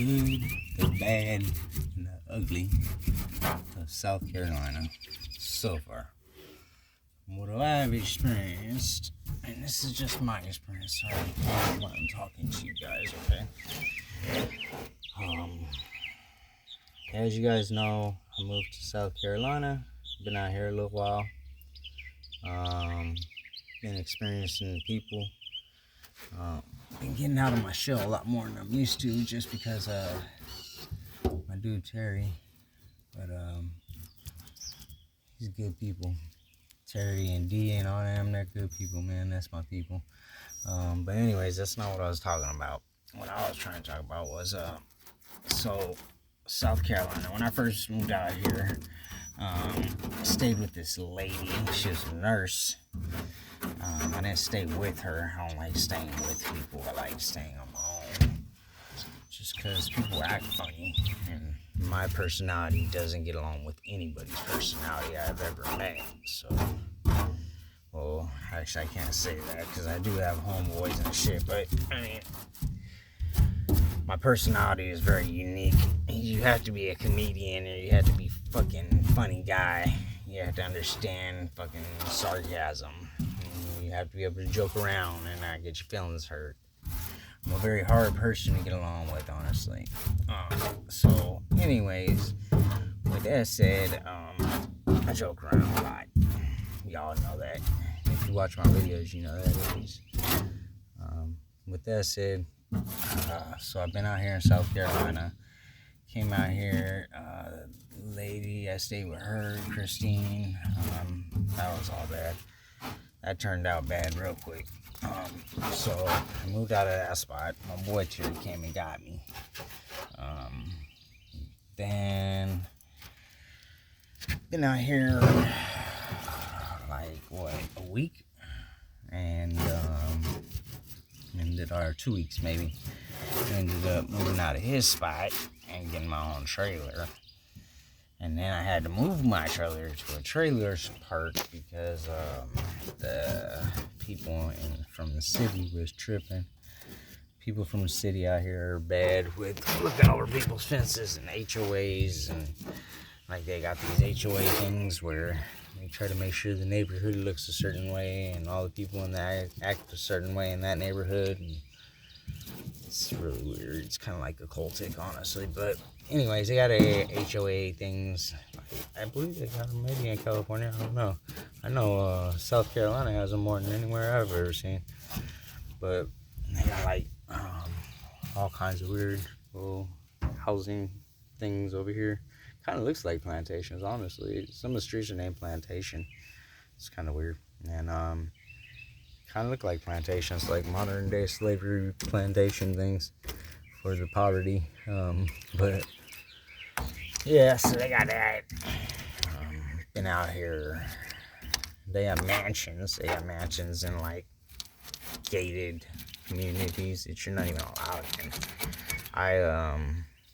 good, the bad, and the ugly of South Carolina so far. What I've experienced, and this is just my experience, sorry when I'm talking to you guys, okay? As you guys know, I moved to South Carolina. Been out here a little while. Been experiencing people. Been getting out of my shell a lot more than I'm used to, just because my dude Terry, but he's good people. Terry and D and all them, they're good people, man. That's my people. But anyways, that's not what I was talking about. What I was trying to talk about was so South Carolina. When I first moved out here, I stayed with this lady. She was a nurse. I didn't stay with her. I don't like staying with people. I like staying on my own. Just because people act funny, and my personality doesn't get along with anybody's personality I've ever met. So, well, actually, I can't say that because I do have homeboys and shit. But I mean, my personality is very unique. You have to be a comedian, or you have to be fucking funny guy. You have to understand fucking sarcasm. You have to be able to joke around and not get your feelings hurt. I'm a very hard person to get along with, honestly. So, anyways, with that said, I joke around a lot. Y'all know that. If you watch my videos, you know that at least. With that said, so I've been out here in South Carolina. Came out here, lady, I stayed with her, Christine. That was all bad. That turned out bad real quick. So I moved out of that spot. My boy Terry came and got me. Then been out here like a week, and ended, or 2 weeks maybe. Ended up moving out of his spot and getting my own trailer. And then I had to move my trailer to a trailer park because the people from the city was tripping. People from the city out here are bad with looking over people's fences and HOAs, and like they got these HOA things where they try to make sure the neighborhood looks a certain way and all the people in that act a certain way in that neighborhood. And it's really weird. It's kind of like a cultic, honestly. But anyways, they got a HOA things. I believe they got them maybe in California. I don't know. I know South Carolina has them more than anywhere I've ever seen. But they got like all kinds of weird little housing things over here. Kind of looks like plantations, honestly. Some of the streets are named Plantation. It's kind of weird. And kind of look like plantations, like modern day slavery plantation things for the poverty. But yeah, so they got that. Been out here. They have mansions. They have mansions in like gated communities that you're not even allowed in. I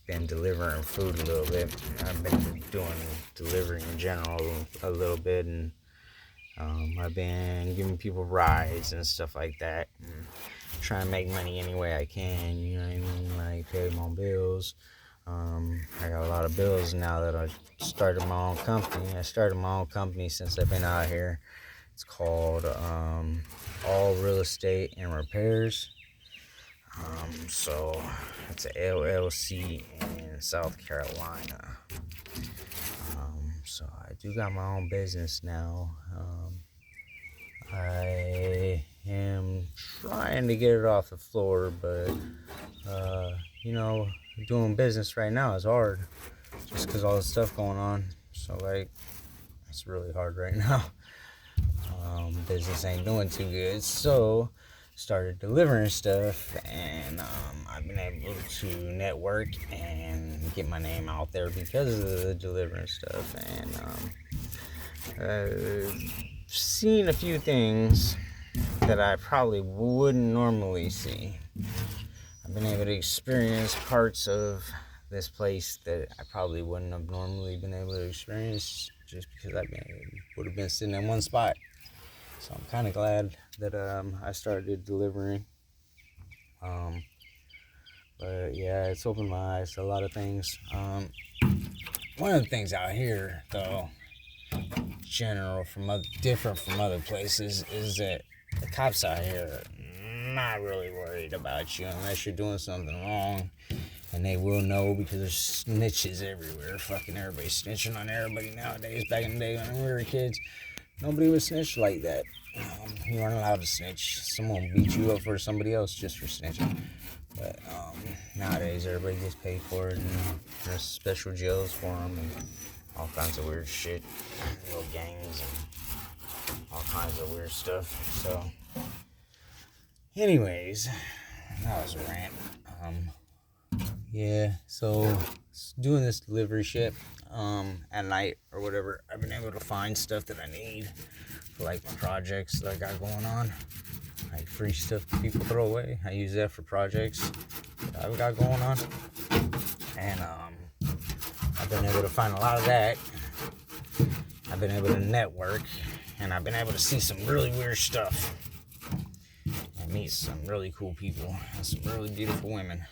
been delivering food a little bit. I've been doing delivery in general a little bit, and I've been giving people rides and stuff like that, and trying to make money any way I can, you know what I mean, like pay my bills. I got a lot of bills now that I started my own company. I started my own company since I've been out here. It's called All Real Estate and Repairs. So it's a LLC in South Carolina. So I do got my own business now. I am trying to get it off the floor, but you know, doing business right now is hard just because all the stuff going on. So like, it's really hard right now. Business ain't doing too good, so started delivering stuff, and I've been able to network and get my name out there because of the delivering stuff. And seen a few things that I probably wouldn't normally see. I've been able to experience parts of this place that I probably wouldn't have normally been able to experience just because would have been sitting in one spot. So I'm kind of glad that I started delivering. But yeah, it's opened my eyes to a lot of things. One of the things out here, though, general different from other places, is that the cops out here are not really worried about you unless you're doing something wrong, and they will know because there's snitches everywhere. Fucking everybody snitching on everybody nowadays. Back in the day when we were kids, nobody would snitch like that. You weren't allowed to snitch. Someone beat you up for somebody else just for snitching. But nowadays, everybody gets paid for it, and there's special jails for them, and all kinds of weird shit, little gangs, and all kinds of weird stuff. So, anyways, that was a rant. Yeah, so doing this delivery shit at night or whatever, I've been able to find stuff that I need for like my projects that I got going on. Like free stuff that people throw away. I use that for projects that I've got going on. And I've been able to find a lot of that. I've been able to network, and I've been able to see some really weird stuff and meet some really cool people and some really beautiful women.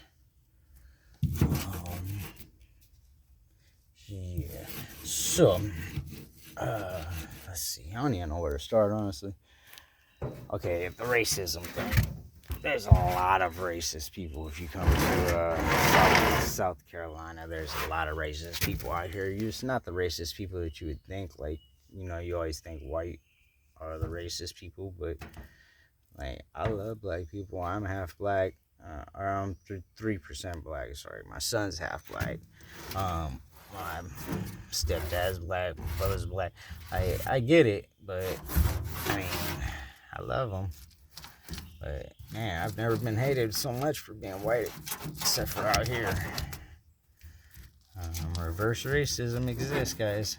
Yeah. So, let's see. I don't even know where to start, honestly. Okay, the racism thing. There's a lot of racist people. If you come to South Carolina, there's a lot of racist people out here. It's not the racist people that you would think. Like, you know, you always think white are the racist people, but like, I love black people. I'm half black. Or I'm 3% black. Sorry, my son's half black. My stepdad's black. My brother's black. I get it, but I mean, I love them. But man, I've never been hated so much for being white, except for out here. Reverse racism exists, guys.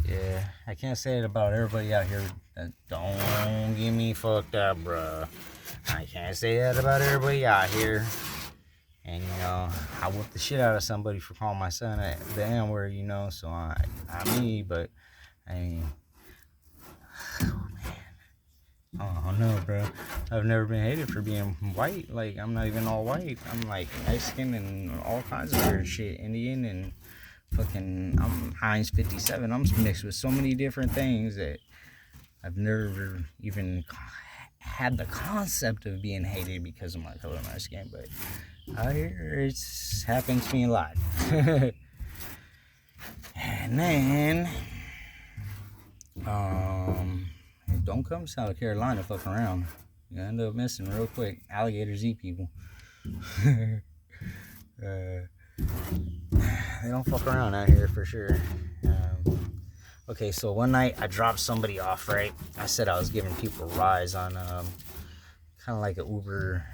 Yeah, I can't say it about everybody out here. Don't get me fucked up, bruh. I can't say that about everybody out here. And, you know, I whooped the shit out of somebody for calling my son the N-word, you know, so I'm me, but, I mean, oh, man. Oh, no, bro. I've never been hated for being white. Like, I'm not even all white. I'm, like, Mexican and all kinds of weird shit. Indian and fucking, I'm Heinz 57. I'm mixed with so many different things that I've never even had the concept of being hated because of my color of my skin, but out here it's happened to me a lot. And then don't come to South Carolina fucking around. You end up missing real quick. Alligators eat people. They don't fuck around out here for sure. Okay, so one night I dropped somebody off, right? I said I was giving people rides on kind of like an Uber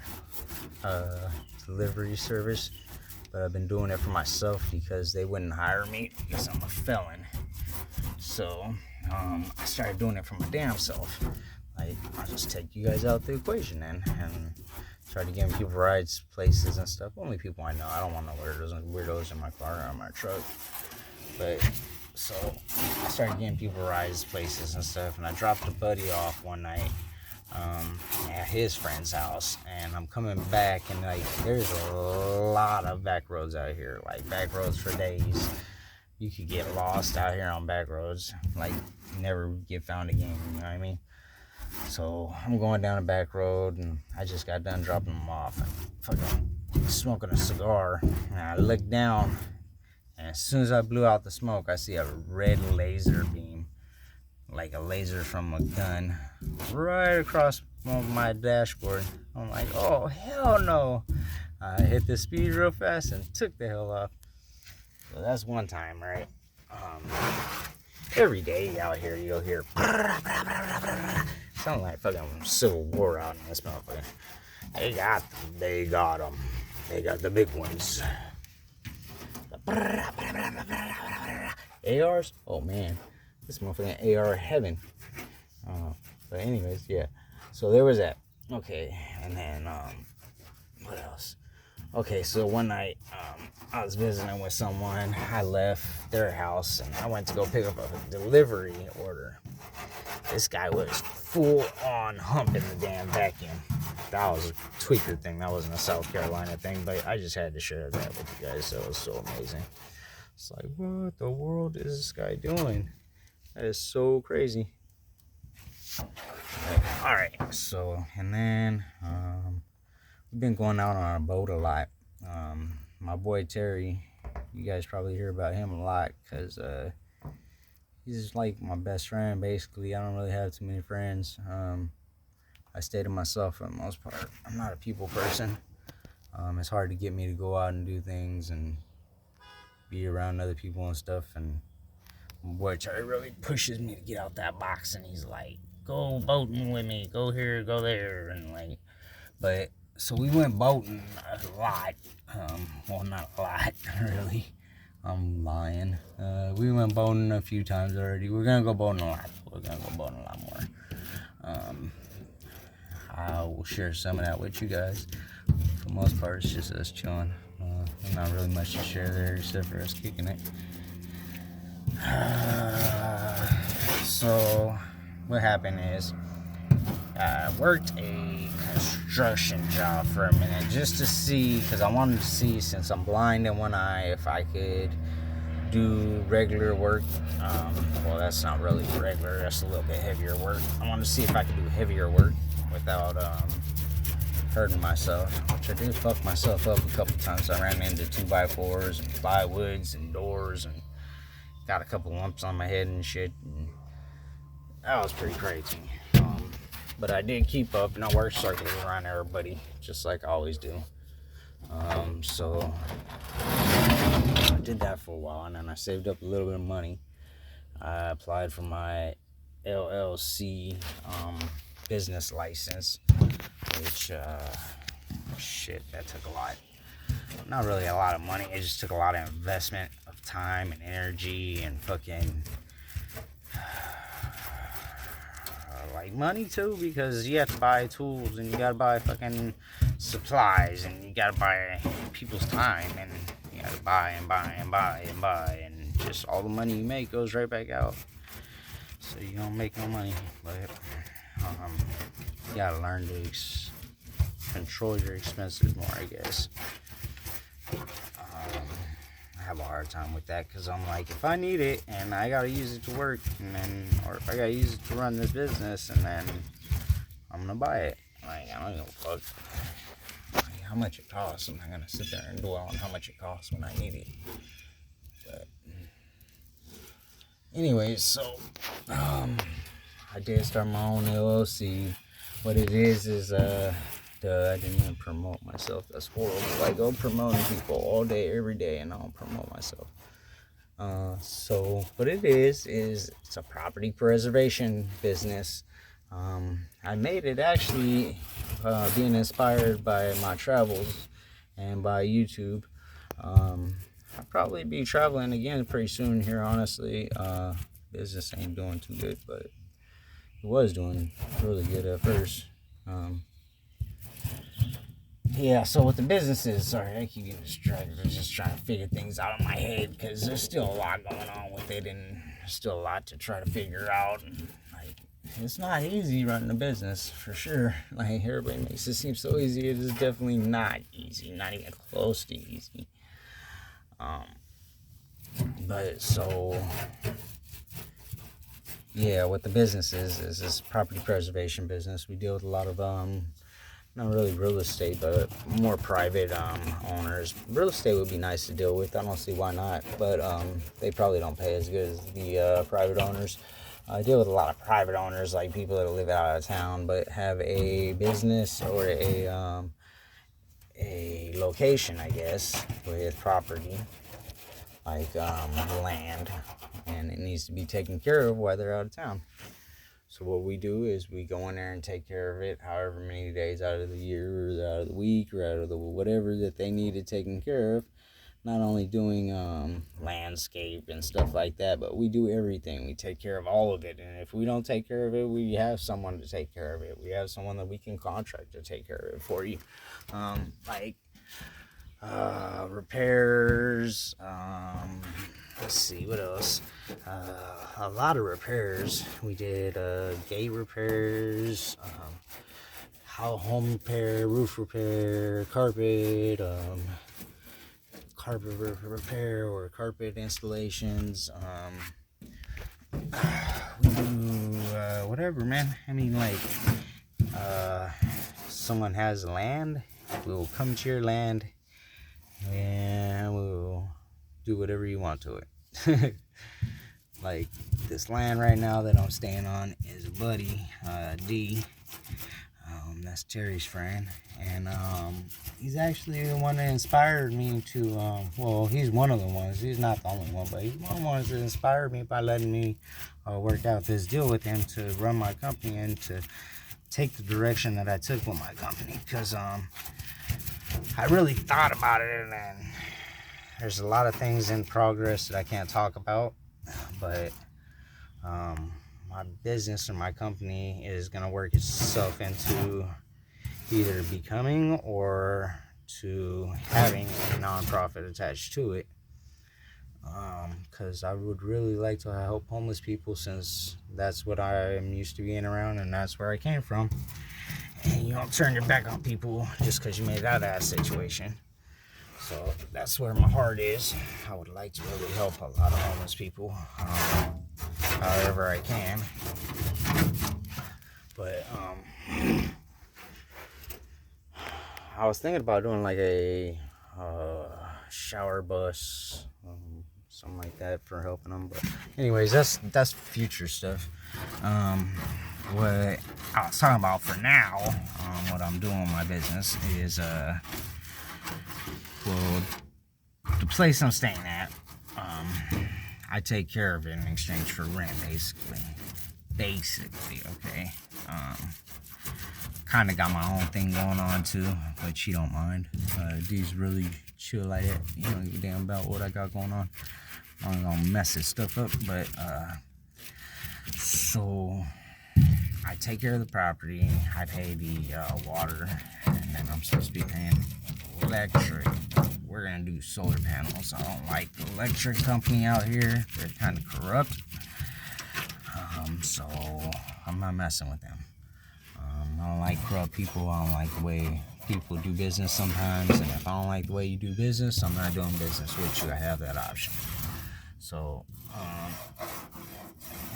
delivery service, but I've been doing it for myself because they wouldn't hire me because I'm a felon. So I started doing it for my damn self. Like, I'll just take you guys out the equation then, and started giving people rides, places and stuff. Only people I know. I don't want no weirdos in my car or my truck. But so I started getting people rides, places and stuff, and I dropped a buddy off one night at his friend's house, and I'm coming back, and like, there's a lot of back roads out here, like back roads for days. You could get lost out here on back roads, like never get found again, you know what I mean? So I'm going down a back road, and I just got done dropping them off and fucking smoking a cigar, and I look down, and as soon as I blew out the smoke, I see a red laser beam, like a laser from a gun, right across my dashboard. I'm like, oh, hell no. I hit the speed real fast and took the hell off. So that's one time, right? Every day out here, you'll hear sound like fucking Civil War out in this motherfucker. They got them. They got the big ones. ARs? Oh man, this motherfucking AR heaven. But anyways, yeah. So there was that. Okay, and then what else? Okay, so one night I was visiting with someone. I left their house and I went to go pick up a delivery order. This guy was full on humping the damn vacuum. that was a tweaker thing. That wasn't a South Carolina thing, but I just had to share that with you guys. That was so amazing. It's like, what the world is this guy doing? That is so crazy. All right, so, and then we've been going out on our boat a lot. My boy Terry, you guys probably hear about him a lot because he's like my best friend, basically. I don't really have too many friends. I stay to myself for the most part. I'm not a people person. It's hard to get me to go out and do things and be around other people and stuff. And my boy Terry really pushes me to get out that box, and he's like, go boating with me, go here, go there, and like, but so we went boating a lot. Well, not a lot, really. I'm lying. We went boating a few times already. We're gonna go boating a lot. We're gonna go boating a lot more. I will share some of that with you guys. For the most part, it's just us chilling. Not really much to share there except for us kicking it. So what happened is I worked a construction job for a minute just to see, because I wanted to see, since I'm blind in one eye, if I could do regular work. Well, that's not really regular, that's a little bit heavier work. I wanted to see if I could do heavier work without hurting myself, which I did fuck myself up a couple times. I ran into 2x4s and plywoods and doors and got a couple lumps on my head and shit, and that was pretty crazy. But I did keep up, and I worked circles around everybody, just like I always do. So I did that for a while, and then I saved up a little bit of money. I applied for my LLC business license, which, shit, that took a lot. Not really a lot of money, it just took a lot of investment of time and energy and fucking like money too, because you have to buy tools and you gotta buy fucking supplies and you gotta buy people's time and you gotta buy and buy and buy and buy, and just all the money you make goes right back out, so you don't make no money. But you gotta learn to control your expenses more, I guess. I have a hard time with that, because I'm like, if I need it and I gotta use it to work, and then, or if I gotta use it to run this business, and then I'm gonna buy it. Like, I don't give a fuck like how much it costs. I'm not gonna sit there and dwell on how much it costs when I need it. But anyways, so I did start my own LLC. What it is I didn't even promote myself. That's horrible. I go promoting people all day, every day, and I don't promote myself. So what it is it's a property preservation business. I made it actually being inspired by my travels and by YouTube. I'll probably be traveling again pretty soon here, honestly. Business ain't doing too good, but it was doing really good at first. Yeah, so with the businesses, sorry, I keep getting distracted. I'm just trying to figure things out in my head, because there's still a lot going on with it, and there's still a lot to try to figure out. And, like, it's not easy running a business, for sure. Like, everybody makes it seem so easy. It is definitely not easy, not even close to easy. But so, yeah, what the business is this property preservation business. We deal with a lot of not really real estate, but more private owners. Real estate would be nice to deal with. I don't see why not, but they probably don't pay as good as the private owners. I deal with a lot of private owners, like people that live out of town but have a business or a location, I guess, with property, like land, and it needs to be taken care of while they're out of town. So what we do is we go in there and take care of it however many days out of the year, or out of the week, or out of the whatever that they needed taken care of. Not only doing landscape and stuff like that, but we do everything. We take care of all of it. And if we don't take care of it, we have someone to take care of it. We have someone that we can contract to take care of it for you. Like repairs, let's see, what else? A lot of repairs. We did gate repairs, home repair, roof repair, carpet, carpet repair or carpet installations. We do whatever, man. I mean, like, someone has land, we'll come to your land and we'll do whatever you want to it. Like this land right now that I'm staying on is a buddy, D. That's Terry's friend, and he's actually the one that inspired me to. Well, he's one of the ones. He's not the only one, but he's one of the ones that inspired me by letting me work out this deal with him to run my company and to take the direction that I took with my company. Because I really thought about it, and there's a lot of things in progress that I can't talk about, but my business and my company is going to work itself into either becoming or to having a nonprofit attached to it, because I would really like to help homeless people, since that's what I am used to being around and that's where I came from. And you don't turn your back on people just because you made it out of that situation. So that's where my heart is. I would like to really help a lot of homeless people, however I can. But I was thinking about doing like a shower bus, something like that, for helping them. But anyways, that's future stuff. What I was talking about for now, what I'm doing with my business is well, the place I'm staying at, I take care of it in exchange for rent, basically, okay? Kind of got my own thing going on too, but she don't mind. D's really chill like that. You don't give a damn about what I got going on. I'm gonna mess this stuff up, but so I take care of the property. I pay the water, and then I'm supposed to be paying electric. We're gonna do solar panels. I don't like the electric company out here. They're kind of corrupt. So I'm not messing with them. I don't like corrupt people. I don't like the way people do business sometimes. And if I don't like the way you do business, I'm not doing business with you. I have that option. So,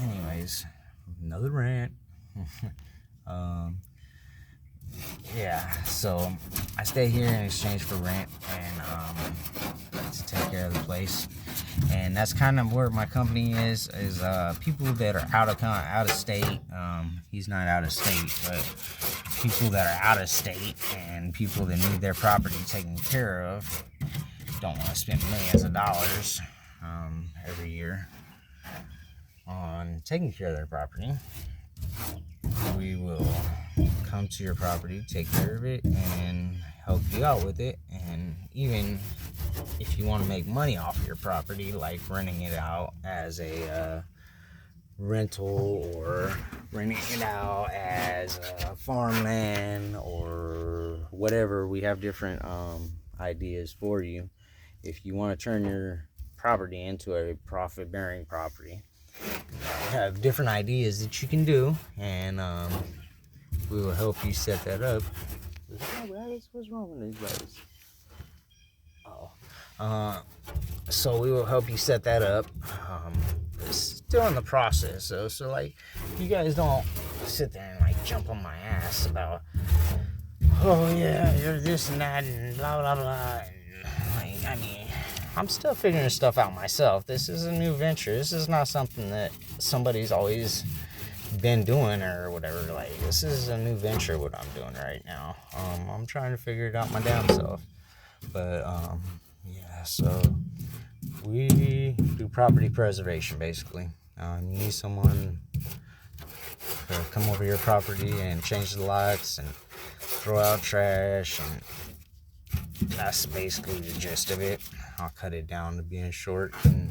anyways, another rant. Yeah, so I stay here in exchange for rent and to take care of the place, and that's kind of where my company is people that are out of state. He's not out of state, but people that are out of state and people that need their property taken care of, don't want to spend millions of dollars every year on taking care of their property. We will come to your property, take care of it, and help you out with it. And even if you want to make money off of your property, like renting it out as a rental, or renting it out as farmland, or whatever, we have different ideas for you. If you want to turn your property into a profit-bearing property, we have different ideas that you can do, and we will help you set that up. What's wrong with these guys? So we will help you set that up. It's still in the process, though. So like, you guys don't sit there and like jump on my ass about, oh yeah, you're this and that and blah blah blah. And, like, I mean, I'm still figuring stuff out myself. This is a new venture. This is not something that somebody's always been doing or whatever. Like, this is a new venture, what I'm doing right now. I'm trying to figure it out my damn self. But yeah, so we do property preservation, basically. You need someone to come over your property and change the lights and throw out trash, and that's basically the gist of it. I'll cut it down to being short and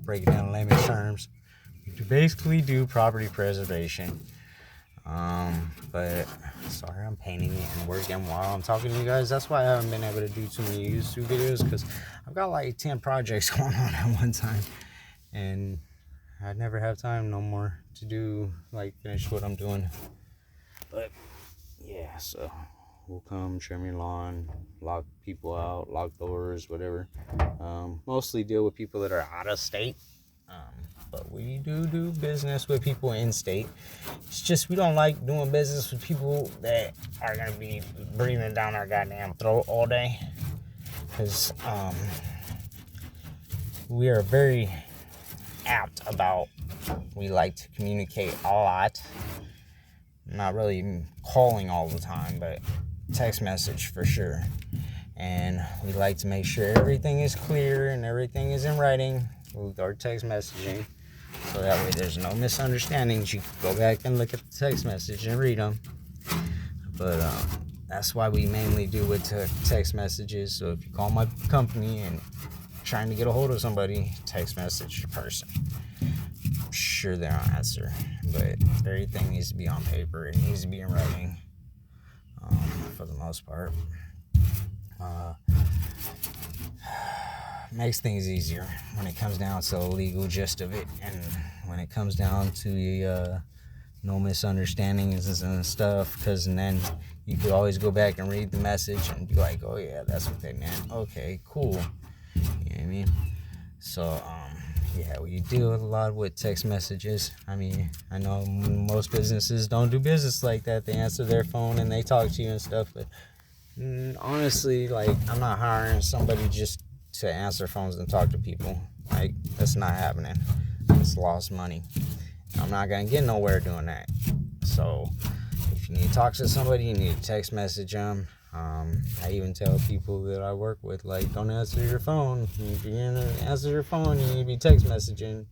break it down in layman's terms. You basically do property preservation. But sorry, I'm painting and working while I'm talking to you guys. That's why I haven't been able to do too many YouTube videos, because I've got like 10 projects going on at one time, and I never have time no more to do, like, finish what I'm doing. But yeah, so we'll come trim your lawn, lock people out, lock doors, whatever. Mostly deal with people that are out of state. But we do business with people in state. It's just we don't like doing business with people that are gonna be breathing down our goddamn throat all day. Because we are very apt about, we like to communicate a lot. Not really calling all the time, but text message for sure. And we like to make sure everything is clear and everything is in writing with our text messaging. So that way there's no misunderstandings. You can go back and look at the text message and read them. But that's why we mainly do with text messages. So if you call my company and trying to get a hold of somebody, text message the person. I'm sure they'll answer. But everything needs to be on paper. It needs to be in writing for the most part. Makes things easier when it comes down to the legal gist of it, and when it comes down to no misunderstandings and stuff, because then you could always go back and read the message and be like, oh yeah, that's what they meant. Okay, cool. You know what I mean? So yeah, we deal a lot with text messages. I mean, I know most businesses don't do business like that. They answer their phone and they talk to you and stuff, but honestly, like, I'm not hiring somebody just to answer phones and talk to people. Like, that's not happening. It's lost money. I'm not gonna get nowhere doing that. So if you need to talk to somebody, you need to text message them. I even tell people that I work with, like, don't answer your phone. If you're gonna answer your phone, you need to be text messaging,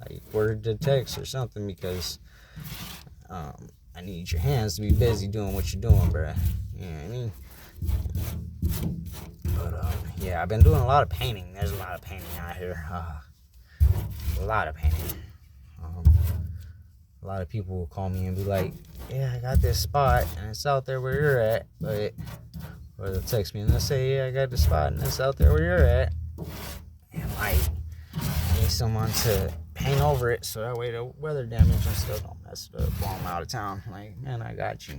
like word to text or something, because I need your hands to be busy doing what you're doing, bruh. You know what I mean? But yeah, I've been doing a lot of painting. There's a lot of painting out here. A lot of painting. A lot of people will call me and be like, yeah, I got this spot and it's out there where you're at. But, or they'll text me and they'll say, yeah, I got this spot and it's out there where you're at. And like, I need someone to paint over it so that way the weather damage and stuff don't mess it up while I'm out of town. Like, man, I got you.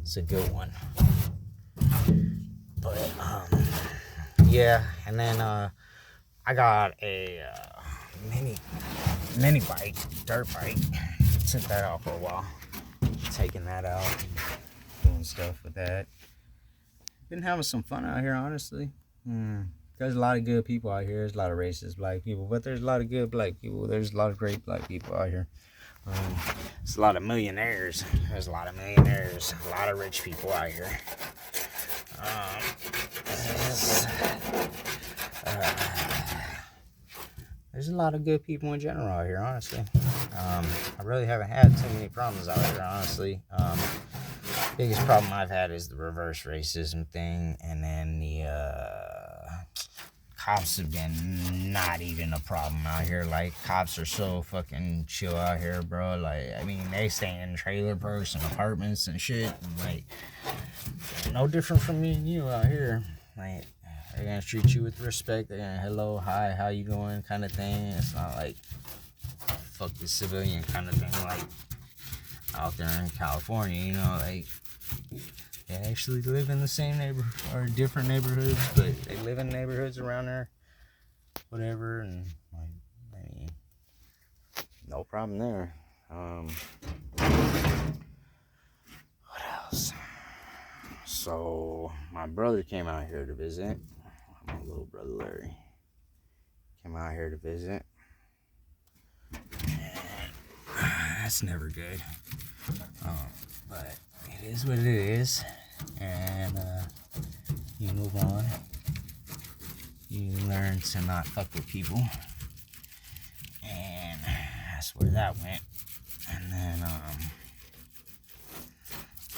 It's a good one. But yeah, and then I got a mini bike, dirt bike. Took that out for a while. Taking that out, doing stuff with that. Been having some fun out here, honestly. There's a lot of good people out here. There's a lot of racist black people, but there's a lot of good black people. There's a lot of great black people out here. There's a lot of millionaires. There's a lot of millionaires. A lot of rich people out here. There's a lot of good people in general out here, honestly. I really haven't had too many problems out here, honestly. Biggest problem I've had is the reverse racism thing, and then the cops have been not even a problem out here. Like, cops are so fucking chill out here, bro. Like, I mean, they stay in trailer parks and apartments and shit, and like, no different from me and you out here. Like, they're gonna treat you with respect. They're gonna, hello, hi, how you going, kind of thing. It's not like fuck the civilian kind of thing, like out there in California, you know, like, they actually live in the same neighborhood or different neighborhoods, but they live in neighborhoods around there, whatever, and like, I mean, no problem there. What else? So my brother came out here to visit. My little brother Larry came out here to visit. That's never good. But it is what it is. And you move on. You learn to not fuck with people. And that's where that went. And then,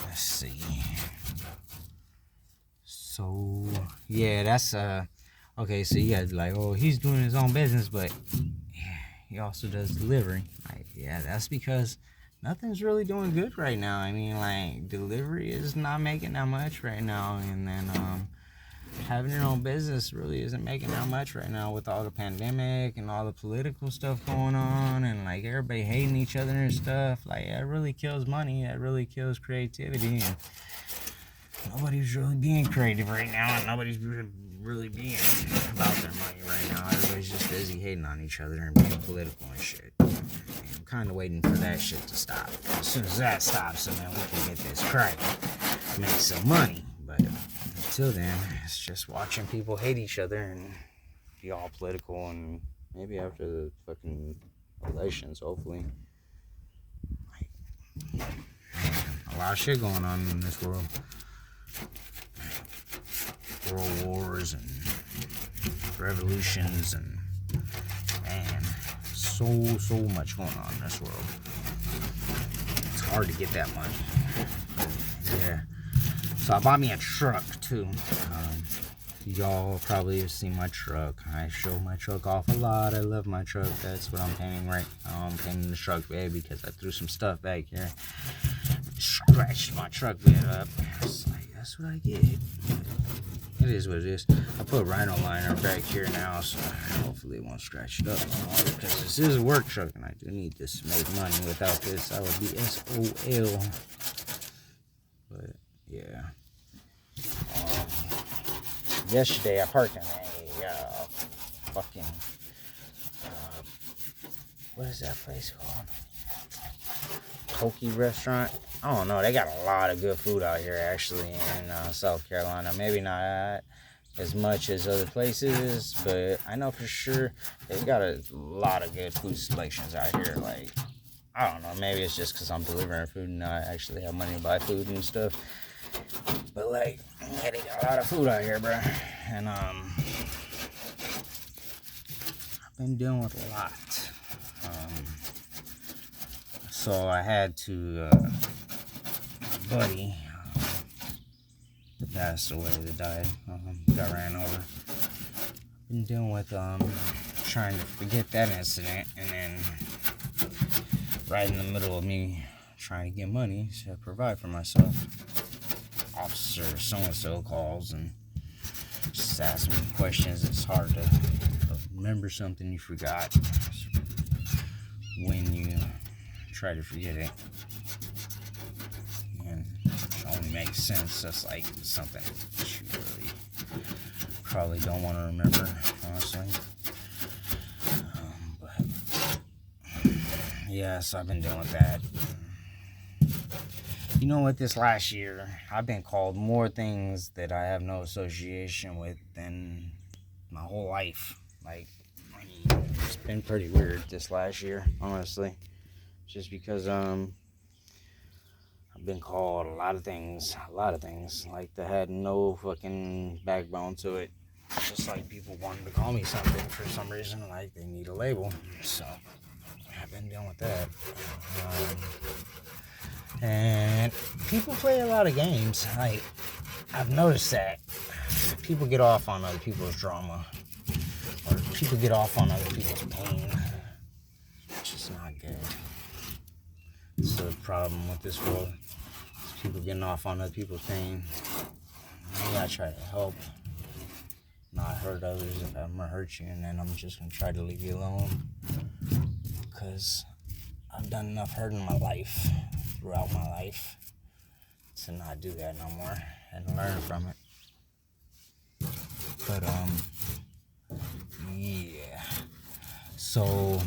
let's see. So, yeah, that's, okay, so you guys be like, oh, he's doing his own business, but he also does delivery. Like, yeah, that's because nothing's really doing good right now. I mean, like, delivery is not making that much right now. And then having your own business really isn't making that much right now with all the pandemic and all the political stuff going on, and like everybody hating each other and stuff. Like, it really kills money. It really kills creativity, and nobody's really being creative right now, and nobody's really being about their money right now. Everybody's just busy hating on each other and being political and shit. And I'm kind of waiting for that shit to stop. As soon as that stops, then we can get this crack, make some money. But until then, it's just watching people hate each other and be all political, and maybe after the fucking elections, hopefully. Like, a lot of shit going on in this world. World wars and revolutions, and man, so much going on in this world. It's hard to get that money. Yeah. So I bought me a truck too. Y'all probably have seen my truck. I show my truck off a lot. I love my truck. That's what I'm painting right now. I'm painting the truck bed because I threw some stuff back here. Scratched my truck bed up. It's like, that's what I get. It is what it is. I put Rhino liner back here now, so hopefully it won't scratch it up anymore, because this is a work truck and I do need this to make money. Without this, I would be SOL. But yeah. Yesterday I parked in a fucking what is that place called? Poke restaurant. I don't know. They got a lot of good food out here, actually, in South Carolina. Maybe not as much as other places, but I know for sure they've got a lot of good food selections out here. Like, I don't know. Maybe it's just because I'm delivering food and I actually have money to buy food and stuff. But, like, yeah, they got a lot of food out here, bro. And, I've been dealing with a lot. So I had to, my buddy that passed away, that died, got ran over. Been dealing with, trying to forget that incident, and then right in the middle of me trying to get money to provide for myself, Officer so-and-so calls and just asks me questions. It's hard to remember something you forgot when you try to forget it, and it only makes sense. That's like something that you really probably don't want to remember, honestly. But yeah, so I've been dealing with that. You know what, this last year I've been called more things that I have no association with than my whole life. Like, I mean, it's been pretty weird this last year, honestly. Just because I've been called a lot of things, like that had no fucking backbone to it. Just like people wanted to call me something for some reason, like they need a label. So I've been dealing with that. And people play a lot of games. Like, I've noticed that people get off on other people's drama, or people get off on other people's pain, which is not good. It's the problem with this world. It's people getting off on other people's pain. I gotta try to help, not hurt others if I'm gonna hurt you, and then I'm just gonna try to leave you alone, because I've done enough hurt in my life, throughout my life, to not do that no more and learn from it. But yeah. So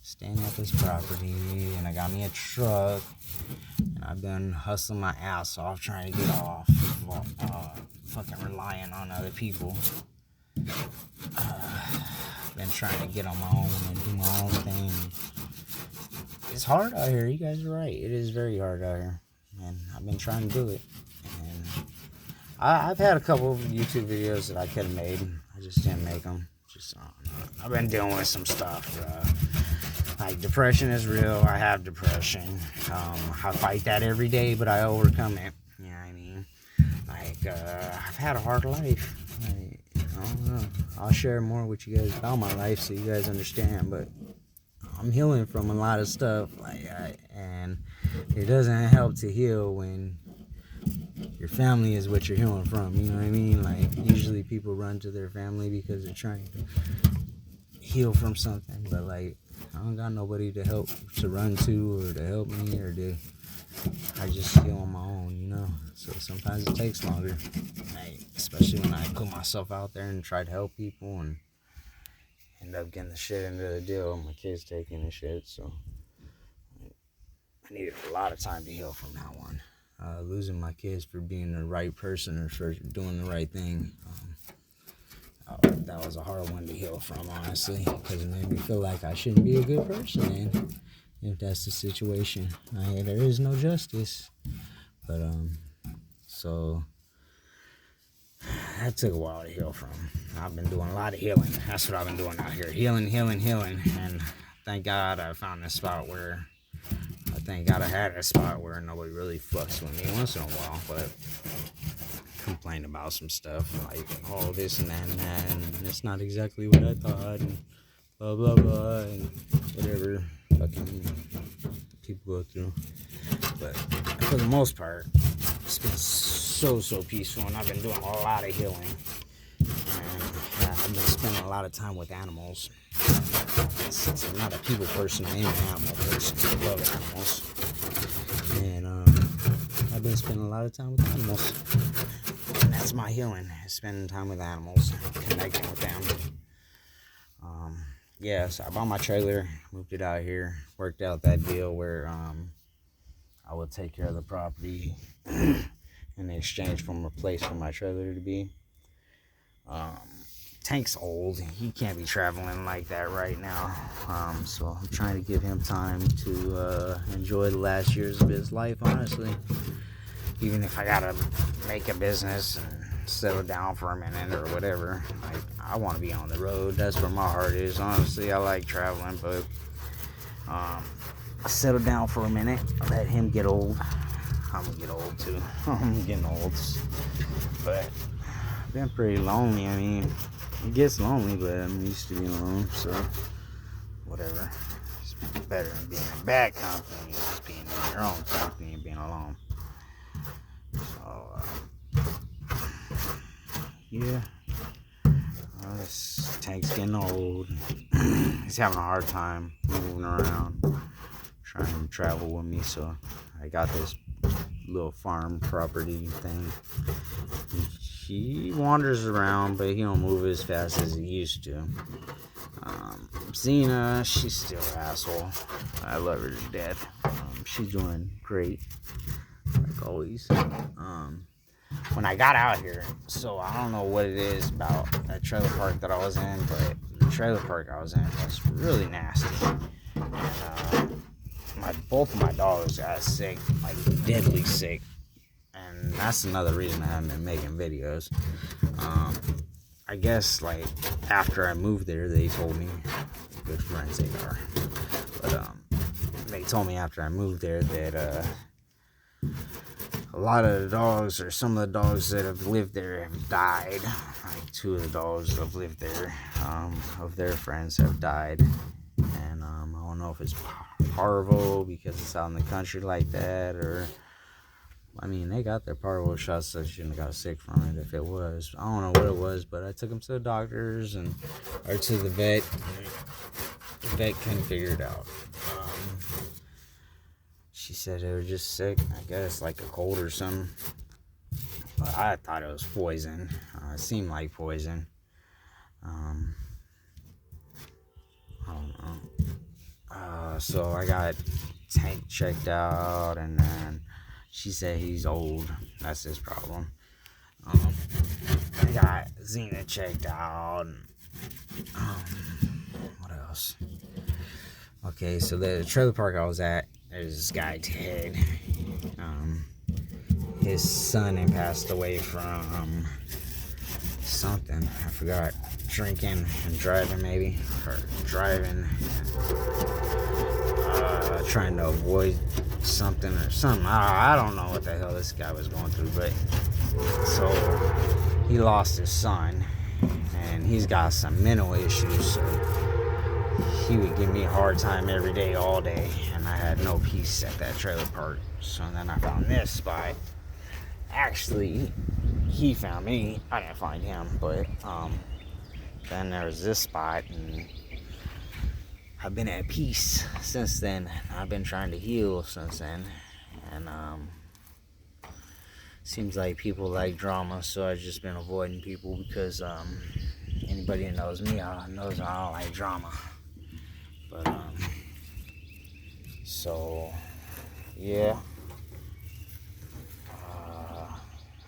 staying at this property, and I got me a truck, and I've been hustling my ass off trying to get off, fucking relying on other people. Been trying to get on my own and do my own thing. It's hard out here. You guys are right. It is very hard out here, and I've been trying to do it. And I've had a couple of YouTube videos that I could have made. I just didn't make them. I've been dealing with some stuff. Like, depression is real. I have depression. I fight that every day, but I overcome it. You know what I mean? Like, I've had a hard life. Like, I don't know. I'll share more with you guys about my life so you guys understand. But I'm healing from a lot of stuff. And it doesn't help to heal when your family is what you're healing from. You know what I mean? Like, usually people run to their family because they're trying to heal from something, but like, I don't got nobody to run to or to help me I just heal on my own, you know. So sometimes it takes longer, like, especially when I put myself out there and try to help people and end up getting the shit into the deal. My kids taking the shit, so I needed a lot of time to heal from that one. Losing my kids for being the right person or for doing the right thing. That was a hard one to heal from, honestly, because it made me feel like I shouldn't be a good person, and if that's the situation, there is no justice. But so that took a while to heal from. I've been doing a lot of healing. That's what I've been doing out here, healing, and thank God I found this spot where thank God I had a spot where nobody really fucks with me once in a while, but complain about some stuff like, oh, this and that and that, and it's not exactly what I thought, and blah blah blah, and whatever fucking people go through. But for the most part, it's been so peaceful, and I've been doing a lot of healing, and I've been spending a lot of time with animals. Since I'm not a people person, I am an animal person. I love animals, and I've been spending a lot of time with animals. And that's my healing, spending time with animals, connecting with them. So I bought my trailer, moved it out here, worked out that deal where I would take care of the property in exchange for a place for my trailer to be. Tank's old, he can't be traveling like that right now, so I'm trying to give him time to enjoy the last years of his life, honestly. Even if I gotta make a business and settle down for a minute or whatever, like, I want to be on the road. That's where my heart is. Honestly, I like traveling, but I settle down for a minute, let him get old. I'm gonna get old too. I'm getting old, but I've been pretty lonely. I mean, it gets lonely, but I'm used to being alone, so whatever. It's better than being in bad company, just being in your own company and being alone. So, yeah, this tank's getting old. He's having a hard time moving around, trying to travel with me, so I got this little farm property thing. He wanders around, but he don't move as fast as he used to. Xena, she's still an asshole. I love her to death. She's doing great, like always. When I got out here, so I don't know what it is about that trailer park that I was in, but the trailer park I was in was really nasty. And both of my dogs got sick, like deadly sick. And that's another reason I haven't been making videos. I guess, like, after I moved there, they told me, good friends they are, but they told me after I moved there that a lot of the dogs, or some of the dogs that have lived there, have died. Like, 2 of the dogs that have lived there, of their friends, have died. And I don't know if it's parvo because it's out in the country like that, or, I mean, they got their parvo shots, so they shouldn't have got sick from it if it was. I don't know what it was, but I took them to the doctors or to the vet. The vet couldn't figure it out. She said they were just sick, I guess, like a cold or something. But I thought it was poison. It seemed like poison. I don't know. So I got Tank checked out, and then she said he's old. That's his problem. I got Xena checked out. And, what else? Okay, so the trailer park I was at, there's this guy, Ted. His son had passed away from something. I forgot. Drinking and driving, maybe. Or driving. Trying to avoid something or something. I don't know what the hell this guy was going through, but so he lost his son, and he's got some mental issues, so he would give me a hard time every day, all day, and I had no peace at that trailer park. So then I found this spot, actually, he found me. I didn't find him, but then there was this spot, and I've been at peace since then. I've been trying to heal since then, and seems like people like drama, so I've just been avoiding people because anybody that knows me knows I don't like drama. But so yeah,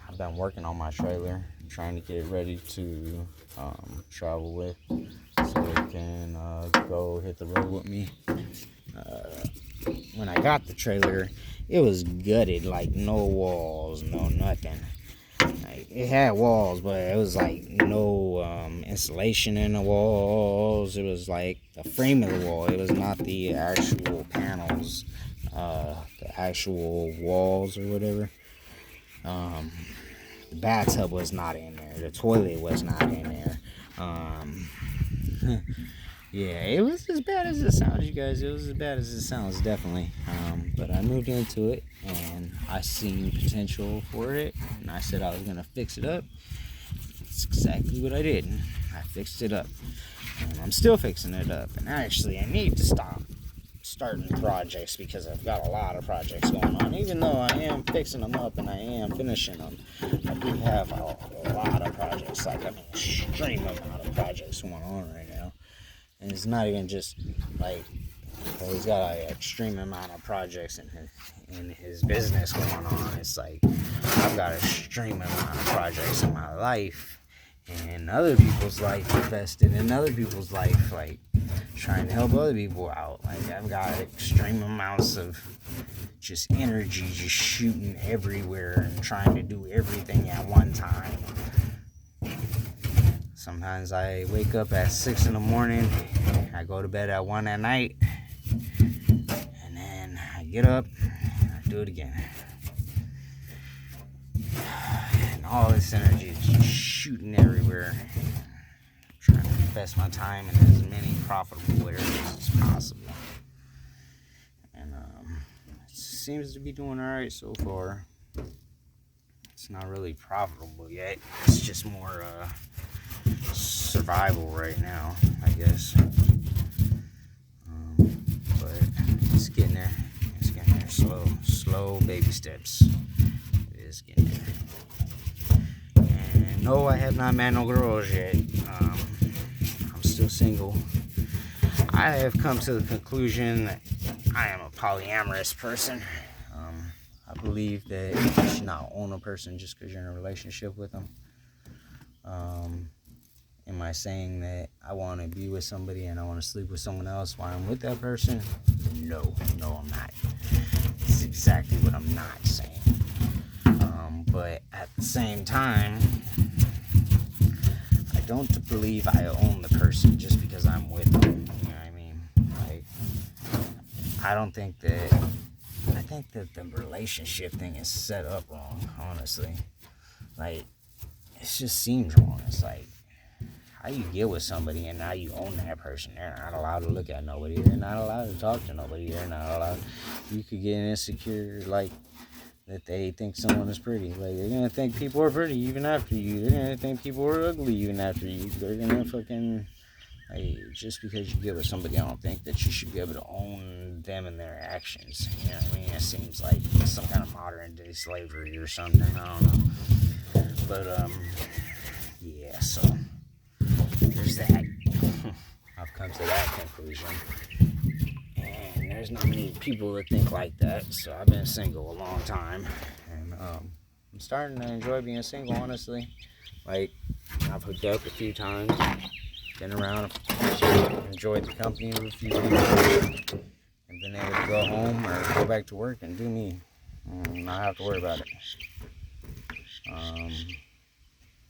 I've been working on my trailer, trying to get ready to travel with, so they can go hit the road with me. When I got the trailer, it was gutted, like no walls, no nothing. Like, it had walls, but it was like no insulation in the walls. It was like the frame of the wall. It was not the actual panels, the actual walls or whatever. The bathtub was not in there. The toilet was not in there. Yeah, it was as bad as it sounds, you guys. It was as bad as it sounds, definitely. But I moved into it, and I seen potential for it, and I said I was gonna fix it up. That's exactly what I did. I fixed it up, and I'm still fixing it up. And actually, I need to stop starting projects because I've got a lot of projects going on. Even though I am fixing them up and I am finishing them, I do have a lot of projects. Like, I mean, extreme amount of projects going on right now. And it's not even just like, well, he's got an extreme amount of projects in his business going on. It's like, I've got an extreme amount of projects in my life and other people's life, invested in other people's life, like trying to help other people out. Like, I've got extreme amounts of just energy just shooting everywhere and trying to do everything at one time. Sometimes I wake up at 6 in the morning, I go to bed at 1 at night, and then I get up and I do it again. And all this energy is just shooting everywhere. I'm trying to invest my time in as many profitable areas as possible. And it seems to be doing alright so far. It's not really profitable yet. It's just more survival right now, I guess. But it's getting there. It's getting there. Slow baby steps. It is getting there. And no, I have not met no girls yet. I'm still single. I have come to the conclusion that I am a polyamorous person. I believe that you should not own a person just because you're in a relationship with them. Am I saying that I want to be with somebody and I want to sleep with someone else while I'm with that person? No, I'm not. It's exactly what I'm not saying. But at the same time, I don't believe I own the person just because I'm with them. You know what I mean? Like, I think that the relationship thing is set up wrong, honestly. Like, it just seems wrong. It's like, how you get with somebody and now you own that person. They're not allowed to look at nobody. They're not allowed to talk to nobody. They're not allowed. You could get insecure, like, that they think someone is pretty. Like, they're going to think people are pretty even after you. They're going to think people are ugly even after you. They're going to fucking, like, just because you get with somebody, I don't think that you should be able to own them and their actions. You know what I mean? It seems like some kind of modern day slavery or something. I don't know. But, yeah, so there's that. I've come to that conclusion. And there's not many people that think like that, so I've been single a long time. And I'm starting to enjoy being single, honestly. Like, I've hooked up a few times, been around, enjoyed the company of a few people, and been able to go home or go back to work and do me. Not have to worry about it.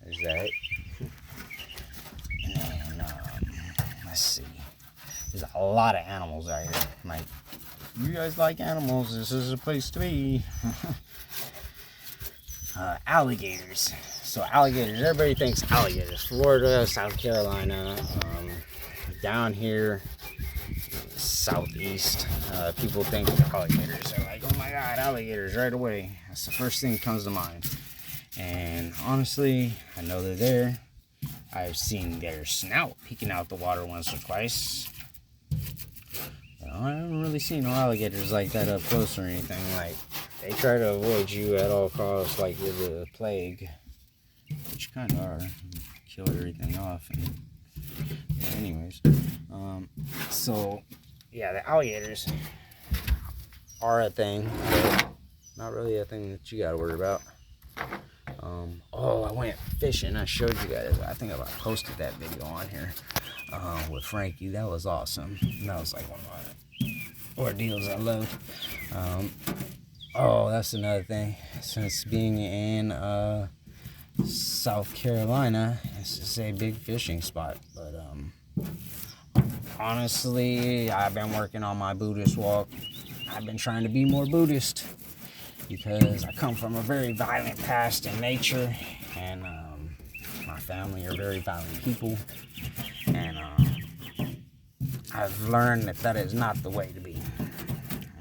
There's that. And let's see. There's a lot of animals out here. Like, you guys like animals, this is a place to be. Alligators. So alligators, everybody thinks alligators. Florida, South Carolina, down here, southeast. People think alligators. They're like, oh my god, alligators right away. That's the first thing that comes to mind. And honestly, I know they're there. I've seen their snout peeking out the water once or twice. I haven't really seen no alligators like that up close or anything. Like, they try to avoid you at all costs like you're the plague. Which you kind of are. Kill everything off. But anyways. So, yeah, the alligators are a thing. But not really a thing that you gotta worry about. I went fishing. I showed you guys. I think I posted that video on here with Frankie. That was awesome. That was like one of my ordeals I loved. That's another thing. Since being in South Carolina, it's just a big fishing spot. But honestly, I've been working on my Buddhist walk. I've been trying to be more Buddhist, because I come from a very violent past in nature, and my family are very violent people, and I've learned that is not the way to be,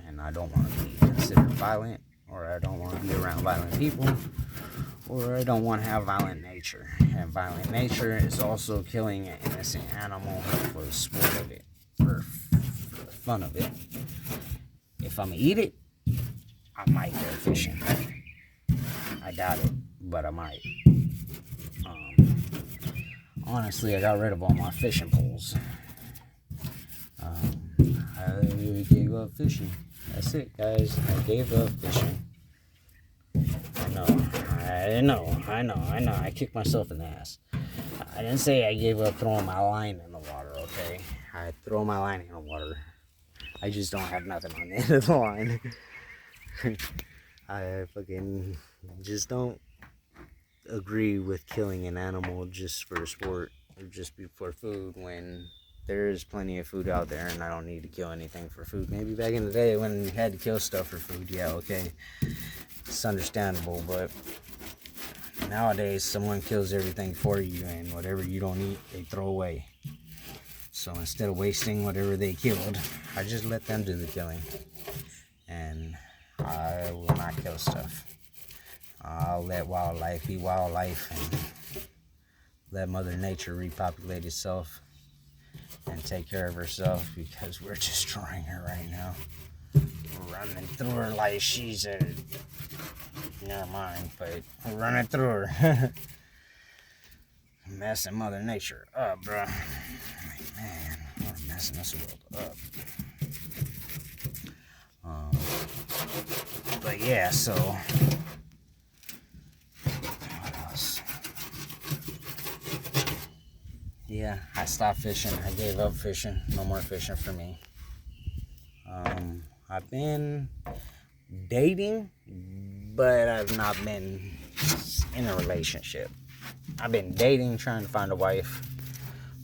and I don't want to be considered violent, or I don't want to be around violent people, or I don't want to have violent nature. And violent nature is also killing an innocent animal for the sport of it, or for the fun of it. If I'm gonna eat it, I might go fishing. I doubt it, but I might. Honestly, I got rid of all my fishing poles. I gave up fishing. That's it, guys. I gave up fishing. I know. I kicked myself in the ass. I didn't say I gave up throwing my line in the water, okay? I throw my line in the water. I just don't have nothing on the end of the line. I fucking just don't agree with killing an animal just for sport or just for food, when there's plenty of food out there and I don't need to kill anything for food. Maybe back in the day when you had to kill stuff for food, yeah, okay, it's understandable, but nowadays someone kills everything for you, and whatever you don't eat, they throw away. So instead of wasting whatever they killed, I just let them do the killing. And I will not kill stuff. I'll let wildlife be wildlife, and let Mother Nature repopulate itself and take care of herself, because we're destroying her right now. We're running through her like she's a... Never mind, but we're running through her. Messing Mother Nature up, bro. Like, man, we're messing this world up. But yeah, so what else? Yeah, I stopped fishing. I gave up fishing. No more fishing for me. I've been dating, but I've not been in a relationship. I've been dating, trying to find a wife,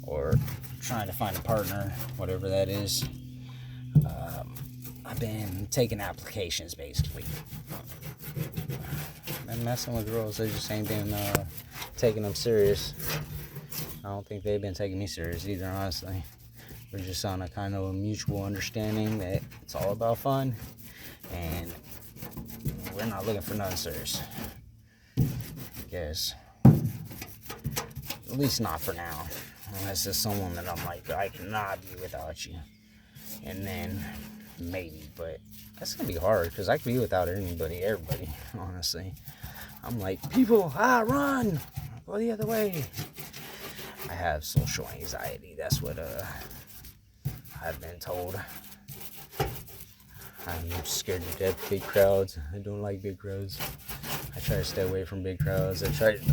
or trying to find a partner, whatever that is. I've been taking applications, basically. I've been messing with girls. They just ain't been taking them serious. I don't think they've been taking me serious either, honestly. We're just on a kind of a mutual understanding that it's all about fun, and we're not looking for nothing serious. I guess. At least not for now. Unless it's someone that I'm like, I cannot be without you. And then maybe, but that's gonna be hard, because I can be without everybody, honestly. I'm like, people, run, go the other way. I have social anxiety. That's what I've been told. I'm scared to death of big crowds. I don't like big crowds. I try to stay away from big crowds. I try to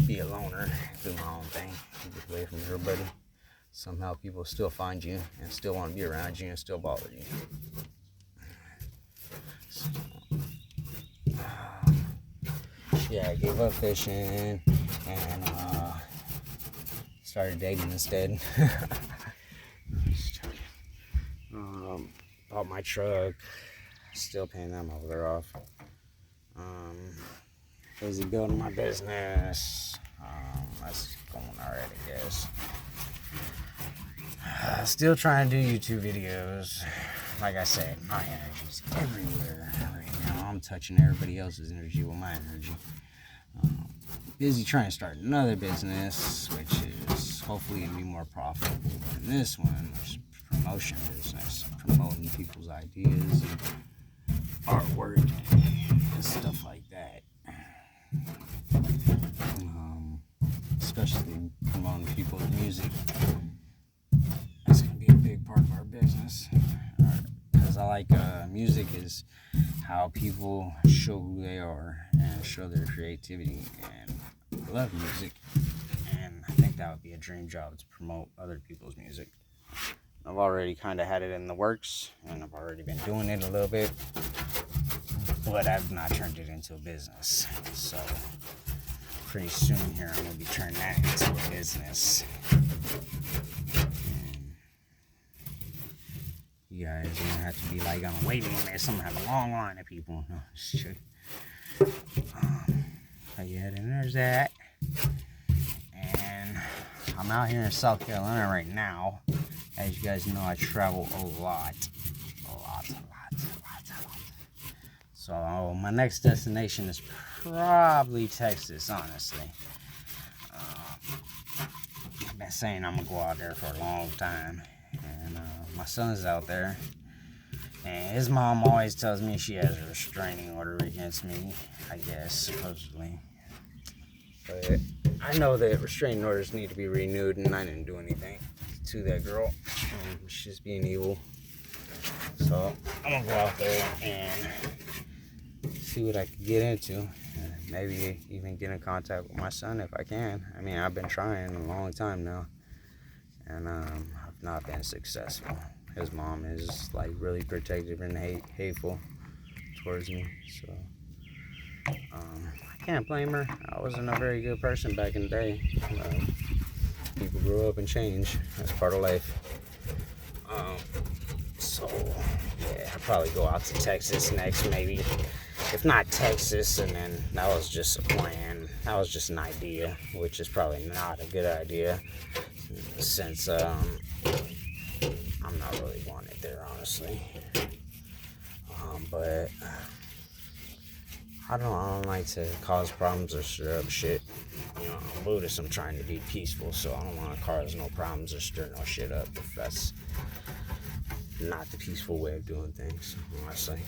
be a loner, do my own thing, get away from everybody. Somehow people still find you and still want to be around you and still bother you. So, yeah, I gave up fishing and started dating instead. Bought my truck, still paying them over there off. Busy building my business. That's going alright, I guess. Still trying to do YouTube videos. Like I said, my energy's everywhere right now. I'm touching everybody else's energy with my energy. Busy trying to start another business, which is hopefully going to be more profitable than this one, which is promotion business, promoting people's ideas and artwork and stuff like that. Especially promoting people's music. That's going to be a big part of our business. Because I like music is how people show who they are and show their creativity. And I love music. And I think that would be a dream job to promote other people's music. I've already kind of had it in the works, and I've already been doing it a little bit, but I've not turned it into a business. So pretty soon here, I'm gonna be turning that into a business. And you guys are gonna have to be like on a waiting list. I'm gonna have a long line of people. No, shit. But yeah, then there's that. And I'm out here in South Carolina right now. As you guys know, I travel a lot. So my next destination is probably Texas, honestly. I've been saying I'm going to go out there for a long time. And my son's out there. And his mom always tells me she has a restraining order against me, I guess, supposedly. But I know that restraining orders need to be renewed, and I didn't do anything to that girl. She's being evil. So I'm gonna go out there and see what I can get into, and maybe even get in contact with my son if I can. I mean, I've been trying a long time now, and I've not been successful. His mom is like really protective and hateful towards me, so I can't blame her. I wasn't a very good person back in the day. People grow up and change. That's part of life. So yeah, I'll probably go out to Texas next, maybe. If not Texas, and then that was just a plan. That was just an idea, which is probably not a good idea, since I'm not really wanted there, honestly. But I don't like to cause problems or stir up shit. You know, I'm Buddhist, I'm trying to be peaceful, so I don't want to cause no problems or stir no shit up if that's not the peaceful way of doing things, honestly.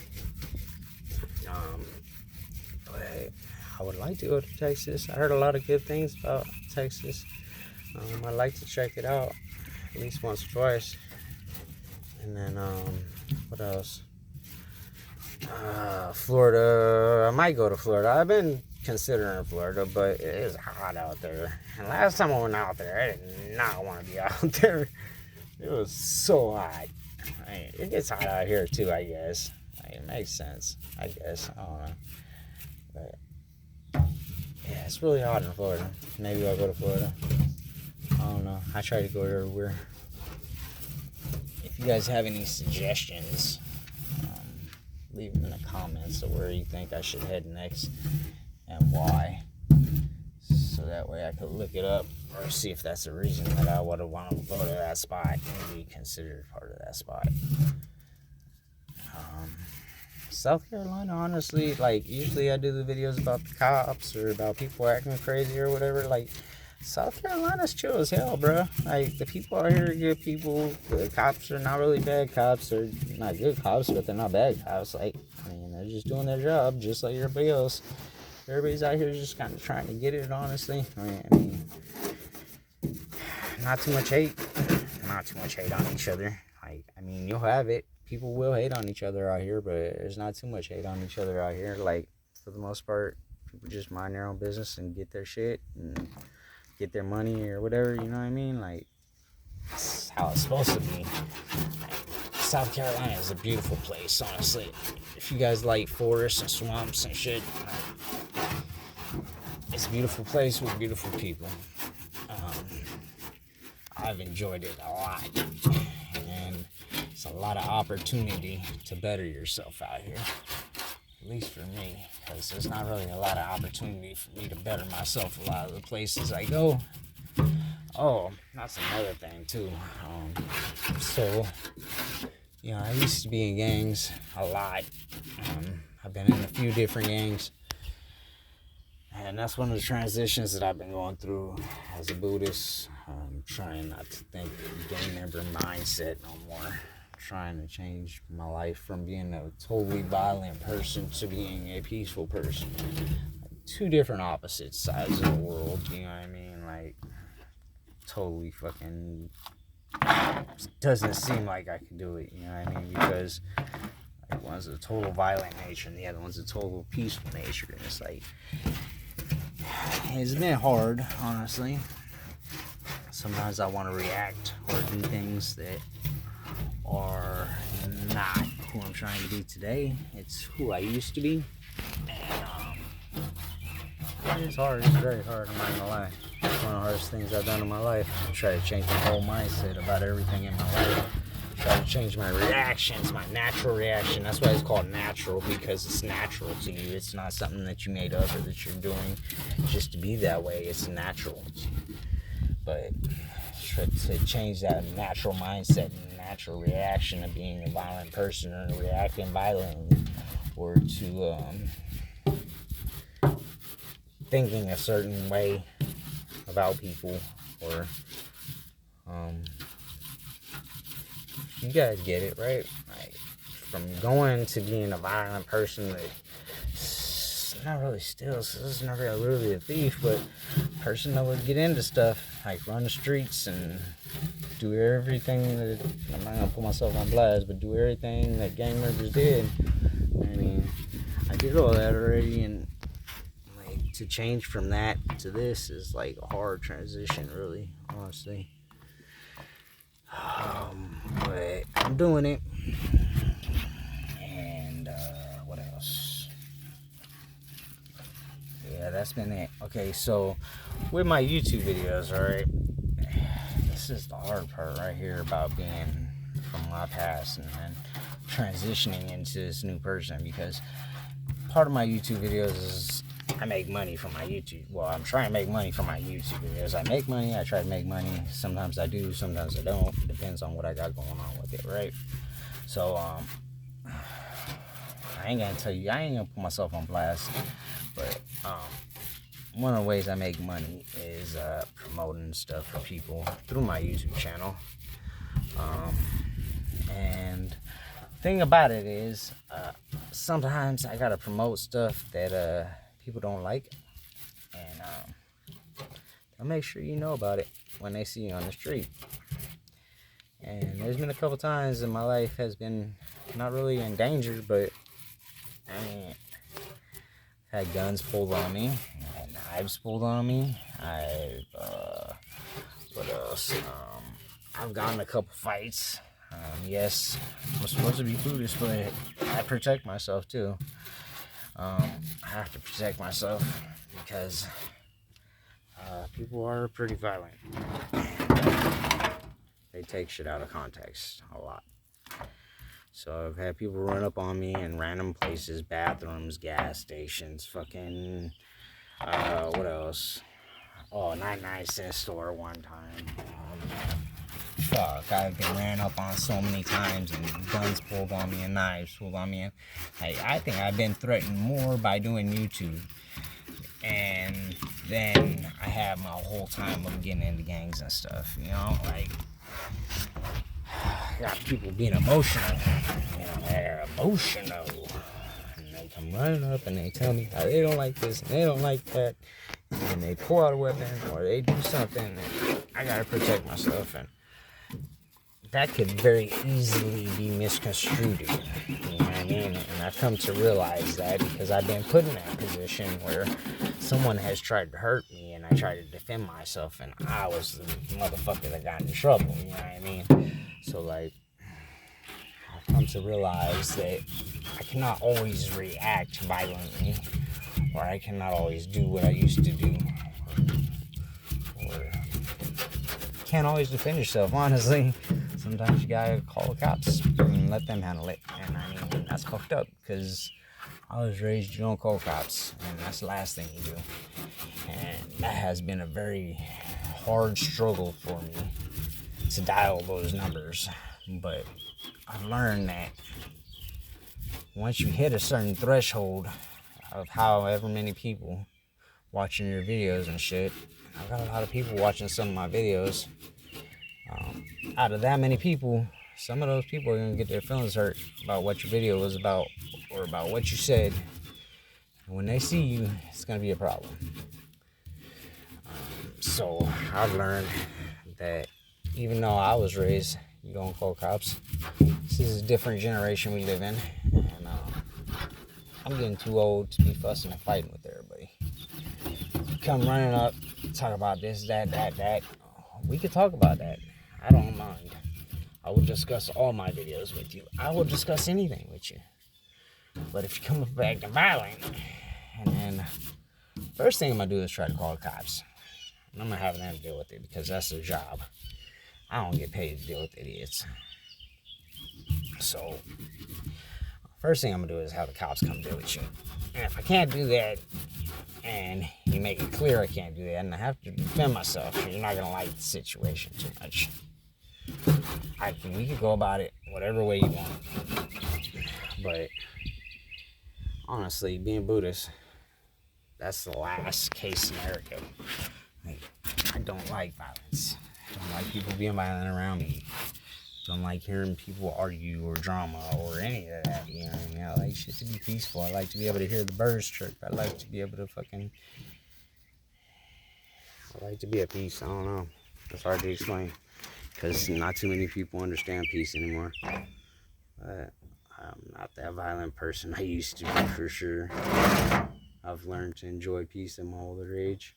But I would like to go to Texas. I heard a lot of good things about Texas. I'd like to check it out at least once or twice. And then, what else? Florida. I might go to Florida. I've been considering Florida, but it is hot out there. And last time I went out there, I did not want to be out there. It was so hot. I mean, it gets hot out here too, I guess. It makes sense, I guess. I don't know. But yeah, it's really hot in Florida. Maybe I'll go to Florida. I don't know. I try to go everywhere. If you guys have any suggestions, leave them in the comments of where you think I should head next and why. So that way I could look it up or see if that's the reason that I would want to go to that spot and be considered part of that spot. South Carolina, honestly, like, usually I do the videos about the cops or about people acting crazy or whatever. Like, South Carolina's chill as hell, bro. Like, the people out here are good people. The cops are not really bad cops. They're not good cops, but they're not bad cops. Like, I mean, they're just doing their job just like everybody else. Everybody's out here just kind of trying to get it, honestly. I mean, not too much hate. Not too much hate on each other. Like, I mean, you'll have it. People will hate on each other out here, but there's not too much hate on each other out here. Like, for the most part, people just mind their own business and get their shit and get their money or whatever, you know what I mean? Like, that's how it's supposed to be. South Carolina is a beautiful place, honestly. If you guys like forests and swamps and shit, it's a beautiful place with beautiful people. I've enjoyed it a lot, and it's a lot of opportunity to better yourself out here, at least for me, because there's not really a lot of opportunity for me to better myself a lot of the places I go. Oh, that's another thing too. So, you know, I used to be in gangs a lot. I've been in a few different gangs. And that's one of the transitions that I've been going through as a Buddhist. Trying not to think gang member mindset no more. Trying to change my life from being a totally violent person to being a peaceful person. Like, two different opposite sides of the world, you know what I mean? Like, totally fucking doesn't seem like I could do it, you know what I mean? Because like, one's a total violent nature and the other one's a total peaceful nature. And it's like, it's been hard, honestly. Sometimes I want to react or do things that are not who I'm trying to be today. It's who I used to be. And it's hard. It's very hard, I'm not gonna lie. It's one of the hardest things I've done in my life. I try to change my whole mindset about everything in my life. Try to change my reactions, my natural reaction. That's why it's called natural, because it's natural to you. It's not something that you made up or that you're doing just to be that way. It's natural to you. But to change that natural mindset and natural reaction of being a violent person or reacting violently, or to thinking a certain way about people, or you guys get it, right? Like, from going to being a violent person that's not really steals, it's not really a thief, but a person that would get into stuff, like run the streets and do everything that, I'm not gonna put myself on blast, but do everything that gang members did. I mean, I did all that already, and like, to change from that to this is like a hard transition, really, honestly. But I'm doing it. And what else? Yeah, that's been it. Okay, so with my YouTube videos, alright, this is the hard part right here about being from my past and transitioning into this new person, because part of my YouTube videos is I make money from my YouTube. Well, I'm trying to make money from my YouTube videos. I make money. I try to make money. Sometimes I do. Sometimes I don't. It depends on what I got going on with it, right? So, I ain't gonna tell you. I ain't gonna put myself on blast. But one of the ways I make money is promoting stuff for people through my YouTube channel. And the thing about it is, sometimes I gotta promote stuff that people don't like, and I'll make sure you know about it when they see you on the street. And there's been a couple times in my life has been not really in danger, but I mean, I've had guns pulled on me, I had knives pulled on me. What else? I've gotten in a couple fights. Yes, I'm supposed to be Buddhist, but I protect myself too. I have to protect myself because people are pretty violent. They take shit out of context a lot. So I've had people run up on me in random places, bathrooms, gas stations, fucking, what else? Oh, 99-cent store one time. Fuck, I've been ran up on so many times and guns pulled on me and knives pulled on me. I think I've been threatened more by doing YouTube, and then I have my whole time of getting into gangs and stuff, you know, like, I got people being emotional, you know, they're emotional, and they come running up and they tell me how they don't like this and they don't like that, and they pull out a weapon or they do something, and I gotta protect myself, and that could very easily be misconstrued, you know what I mean? And I've come to realize that because I've been put in that position where someone has tried to hurt me and I tried to defend myself, and I was the motherfucker that got in trouble, you know what I mean? So, like, I've come to realize that I cannot always react violently, or I cannot always do what I used to do, or can't always defend yourself, honestly. Sometimes you gotta call the cops and let them handle it. And I mean, that's fucked up, because I was raised, you don't call cops, and that's the last thing you do. And that has been a very hard struggle for me to dial those numbers. But I've learned that once you hit a certain threshold of however many people watching your videos and shit, I've got a lot of people watching some of my videos. Out of that many people, some of those people are going to get their feelings hurt about what your video was about or about what you said. And when they see you, it's going to be a problem. So I've learned that even though I was raised, you don't call cops. This is a different generation we live in. And I'm getting too old to be fussing and fighting with everybody. Come running up, talk about this, that. We could talk about that. I don't mind. I will discuss all my videos with you. I will discuss anything with you. But if you come back to violent, and then first thing I'm gonna do is try to call the cops. And I'm gonna have them deal with it because that's their job. I don't get paid to deal with idiots. So first thing I'm gonna do is have the cops come deal with you. And if I can't do that, and you make it clear I can't do that, and I have to defend myself, you're not gonna like the situation too much. We could go about it whatever way you want. But honestly, being Buddhist, that's the last case scenario. Like, I don't like violence. I don't like people being violent around me. I don't like hearing people argue or drama or any of that. You know what I mean? I like shit to be peaceful. I like to be able to hear the birds chirp. I like to be able to I like to be at peace. I don't know. It's hard to explain because not too many people understand peace anymore. But I'm not that violent person I used to be, for sure. I've learned to enjoy peace in my older age.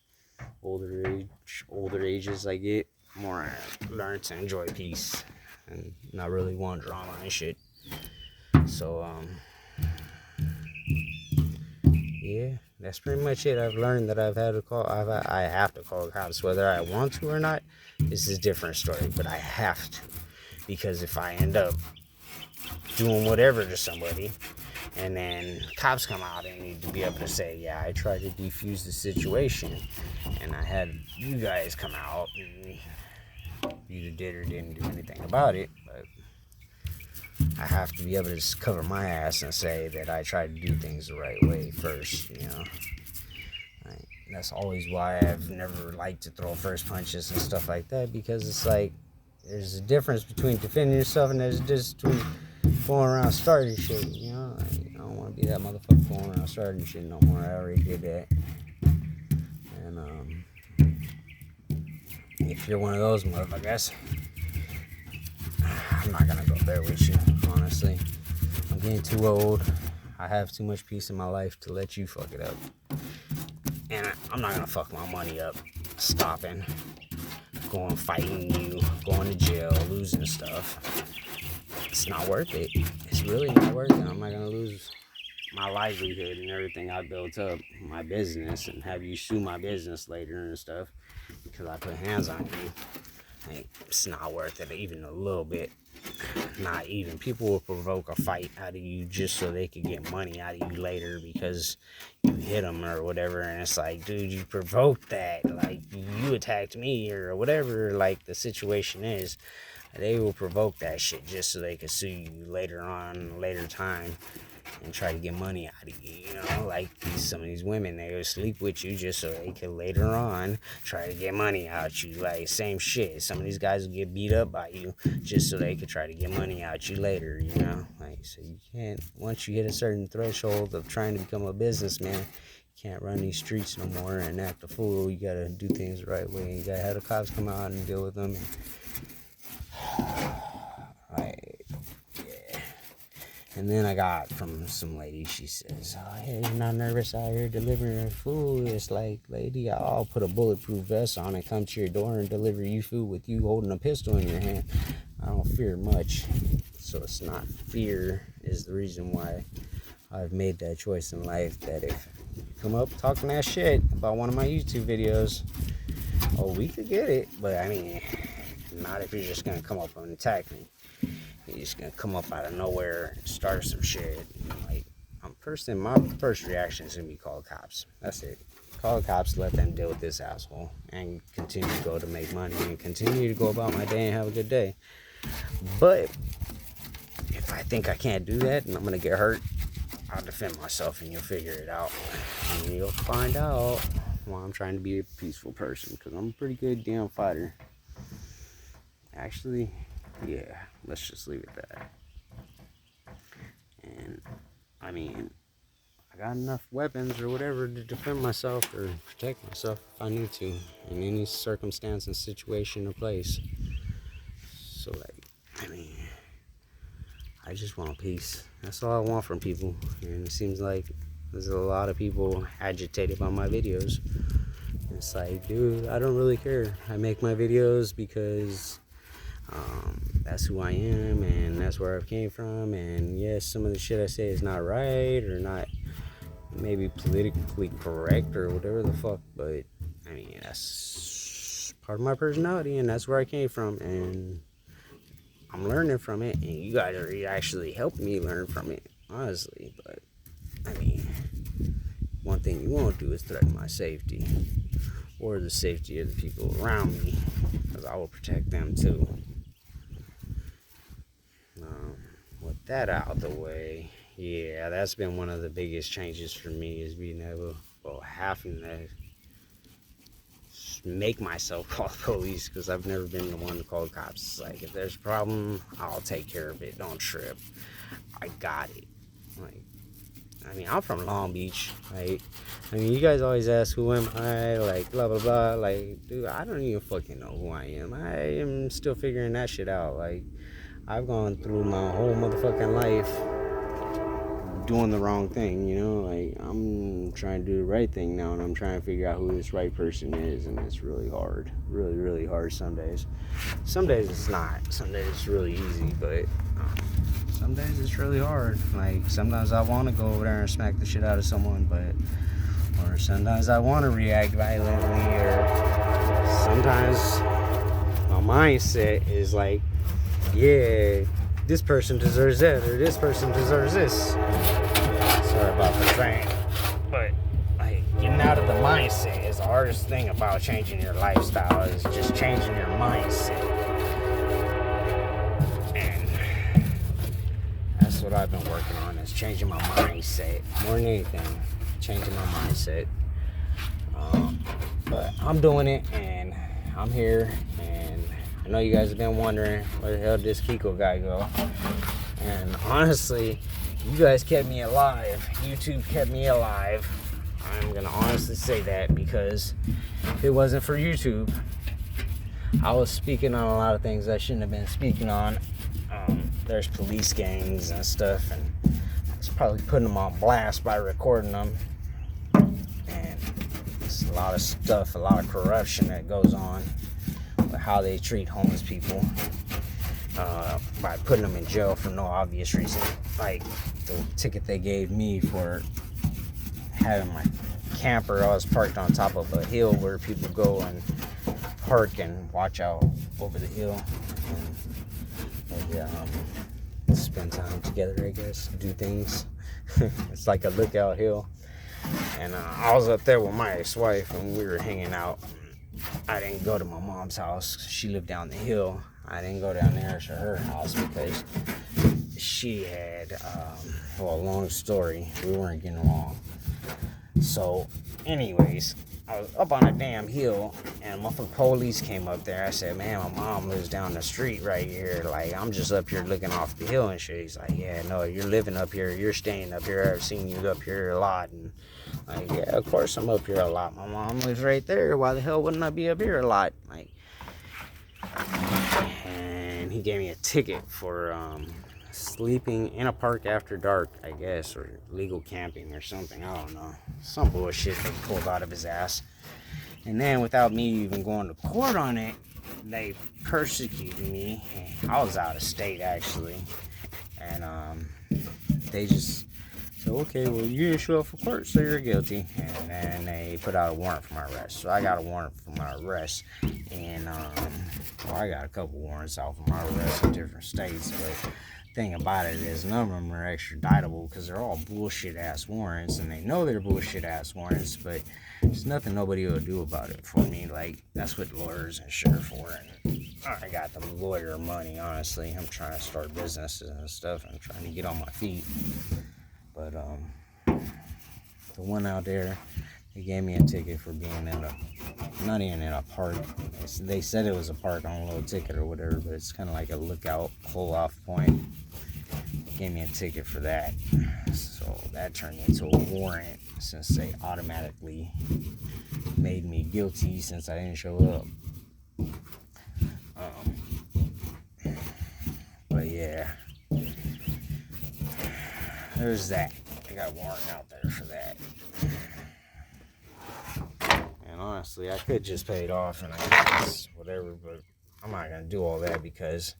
Older ages I get, more I learn to enjoy peace and not really want drama and shit. So yeah, that's pretty much it. I've learned that I've had to call. I have to call the cops whether I want to or not. This is a different story, but I have to, because if I end up doing whatever to somebody, and then cops come out, and need to be able to say, yeah, I tried to defuse the situation, and I had you guys come out, and you did or didn't do anything about it. But I have to be able to just cover my ass and say that I tried to do things the right way first, you know. That's always why I've never liked to throw first punches and stuff like that, because it's like, there's a difference between defending yourself and there's a difference between going around starting shit, you know. I don't want to be that motherfucker going around starting shit no more. I already did that. And if you're one of those motherfuckers, I'm not gonna go there with you, honestly. I'm getting too old. I have too much peace in my life to let you fuck it up. And I'm not gonna fuck my money up stopping, going fighting you, going to jail, losing stuff. It's not worth it. It's really not worth it. I'm not gonna lose my livelihood and everything I built up, my business, and have you sue my business later and stuff because I put hands on you. Like, it's not worth it even a little bit. Not even. People will provoke a fight out of you just so they could get money out of you later because you hit them or whatever. And it's like, dude, you provoked that. Like, you attacked me or whatever, like, the situation is. They will provoke that shit just so they can sue you later on, later time, and try to get money out of you, you know? Like, some of these women, they will sleep with you just so they can later on try to get money out you. Like, same shit. Some of these guys will get beat up by you just so they can try to get money out you later, you know? Like, so you can't, once you hit a certain threshold of trying to become a businessman, you can't run these streets no more and act a fool. You gotta do things the right way. You gotta have the cops come out and deal with them. Like, yeah. And then I got from some lady, she says, oh, hey, you're not nervous out here delivering food? It's like, lady, I'll put a bulletproof vest on and come to your door and deliver you food with you holding a pistol in your hand. I don't fear much. So it's not fear is the reason why I've made that choice in life, that if you come up talking that shit about one of my YouTube videos, oh, we could get it. But I mean, not if you're just gonna come up and attack me. You're just gonna come up out of nowhere and start some shit. Like, my first reaction is gonna be call cops. That's it. Call the cops, let them deal with this asshole, and continue to go to make money and continue to go about my day and have a good day. But if I think I can't do that and I'm gonna get hurt, I'll defend myself and you'll figure it out. And you'll find out why I'm trying to be a peaceful person, because I'm a pretty good damn fighter. Actually, yeah, let's just leave it at that. And I mean, I got enough weapons or whatever to defend myself or protect myself if I need to in any circumstance and situation or place. So like, I mean, I just want peace. That's all I want from people. And it seems like there's a lot of people agitated by my videos. It's like, dude, I don't really care. I make my videos because that's who I am and that's where I came from. And yes, some of the shit I say is not right or not maybe politically correct or whatever the fuck, but I mean, that's part of my personality and that's where I came from, and I'm learning from it, and you guys are actually helping me learn from it, honestly. But I mean, one thing you won't do is threaten my safety or the safety of the people around me, because I will protect them too. With that out of the way, yeah, that's been one of the biggest changes for me, is being able, well, having to make myself call the police, because I've never been the one to call the cops. It's like, if there's a problem, I'll take care of it. Don't trip. I got it. Like, I mean, I'm from Long Beach, right? I mean, you guys always ask, who am I? Like, blah, blah, blah. Like, dude, I don't even fucking know who I am. I am still figuring that shit out. Like, I've gone through my whole motherfucking life doing the wrong thing, you know? Like, I'm trying to do the right thing now, and I'm trying to figure out who this right person is, and it's really hard. Really, really hard some days. Some days it's not. Some days it's really easy, but some days it's really hard. Like, sometimes I want to go over there and smack the shit out of someone, or sometimes I want to react violently, or sometimes my mindset is like, yeah, this person deserves that, or this person deserves this. Sorry about the train. But like, getting out of the mindset is the hardest thing about changing your lifestyle, is just changing your mindset. And that's what I've been working on, is changing my mindset. More than anything, changing my mindset. But I'm doing it, and I'm here, and I know you guys have been wondering, where the hell did this Kiko guy go? And honestly, you guys kept me alive. YouTube kept me alive. I'm gonna honestly say that, because if it wasn't for YouTube, I was speaking on a lot of things I shouldn't have been speaking on. There's police gangs and stuff, and I was probably putting them on blast by recording them. And it's a lot of stuff, a lot of corruption that goes on with how they treat homeless people, by putting them in jail for no obvious reason. Like the ticket they gave me for having my camper, I was parked on top of a hill where people go and park and watch out over the hill, and spend time together, I guess, do things. It's like a lookout hill. And I was up there with my ex-wife, and we were hanging out. I didn't go to my mom's house. She lived down the hill. I didn't go down there to her house because she had, long story. We weren't getting along. So, anyways, I was up on a damn hill, and motherfucking police came up there. I said, man, my mom lives down the street right here. Like, I'm just up here looking off the hill and shit. He's like, yeah, no, you're living up here. You're staying up here. I've seen you up here a lot. And like, yeah, of course I'm up here a lot. My mom lives right there. Why the hell wouldn't I be up here a lot? Like, and he gave me a ticket for sleeping in a park after dark, I guess, or illegal camping or something. I don't know. Some bullshit they pulled out of his ass. And then without me even going to court on it, they persecuted me. I was out of state, actually. And they just So, okay, well, you didn't show up for court, so you're guilty. And then they put out a warrant for my arrest. So I got a warrant for my arrest. And, well, I got a couple warrants out for my arrest in different states. But the thing about it is none of them are extraditable because they're all bullshit-ass warrants. And they know they're bullshit-ass warrants, but there's nothing nobody will do about it for me. Like, that's what lawyers and shit are for. And I got the lawyer money, honestly. I'm trying to start businesses and stuff. I'm trying to get on my feet. But the one out there, they gave me a ticket for being in not even in a park. They said it was a park on a little ticket or whatever, but it's kind of like a lookout, pull-off point. They gave me a ticket for that. So that turned into a warrant since they automatically made me guilty since I didn't show up. But yeah. There's that. I got a warrant out there for that. And honestly, I could just pay it off and I guess whatever, but I'm not gonna do all that because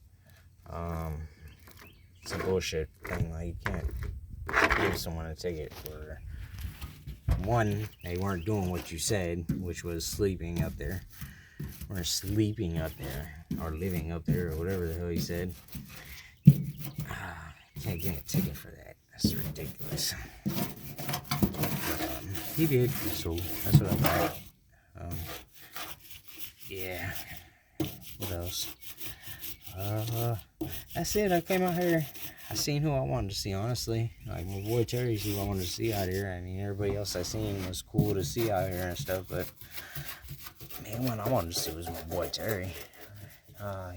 it's a bullshit thing. Like, you can't give someone a ticket for one, they weren't doing what you said, which was sleeping up there. Or sleeping up there, or living up there, or whatever the hell he said. Can't get a ticket for that. That's ridiculous. He did, so that's what I thought. Yeah. What else? That's it. I came out here. I seen who I wanted to see, honestly. Like, my boy Terry's who I wanted to see out here. I mean, everybody else I seen was cool to see out here and stuff, but man, one I wanted to see was my boy Terry.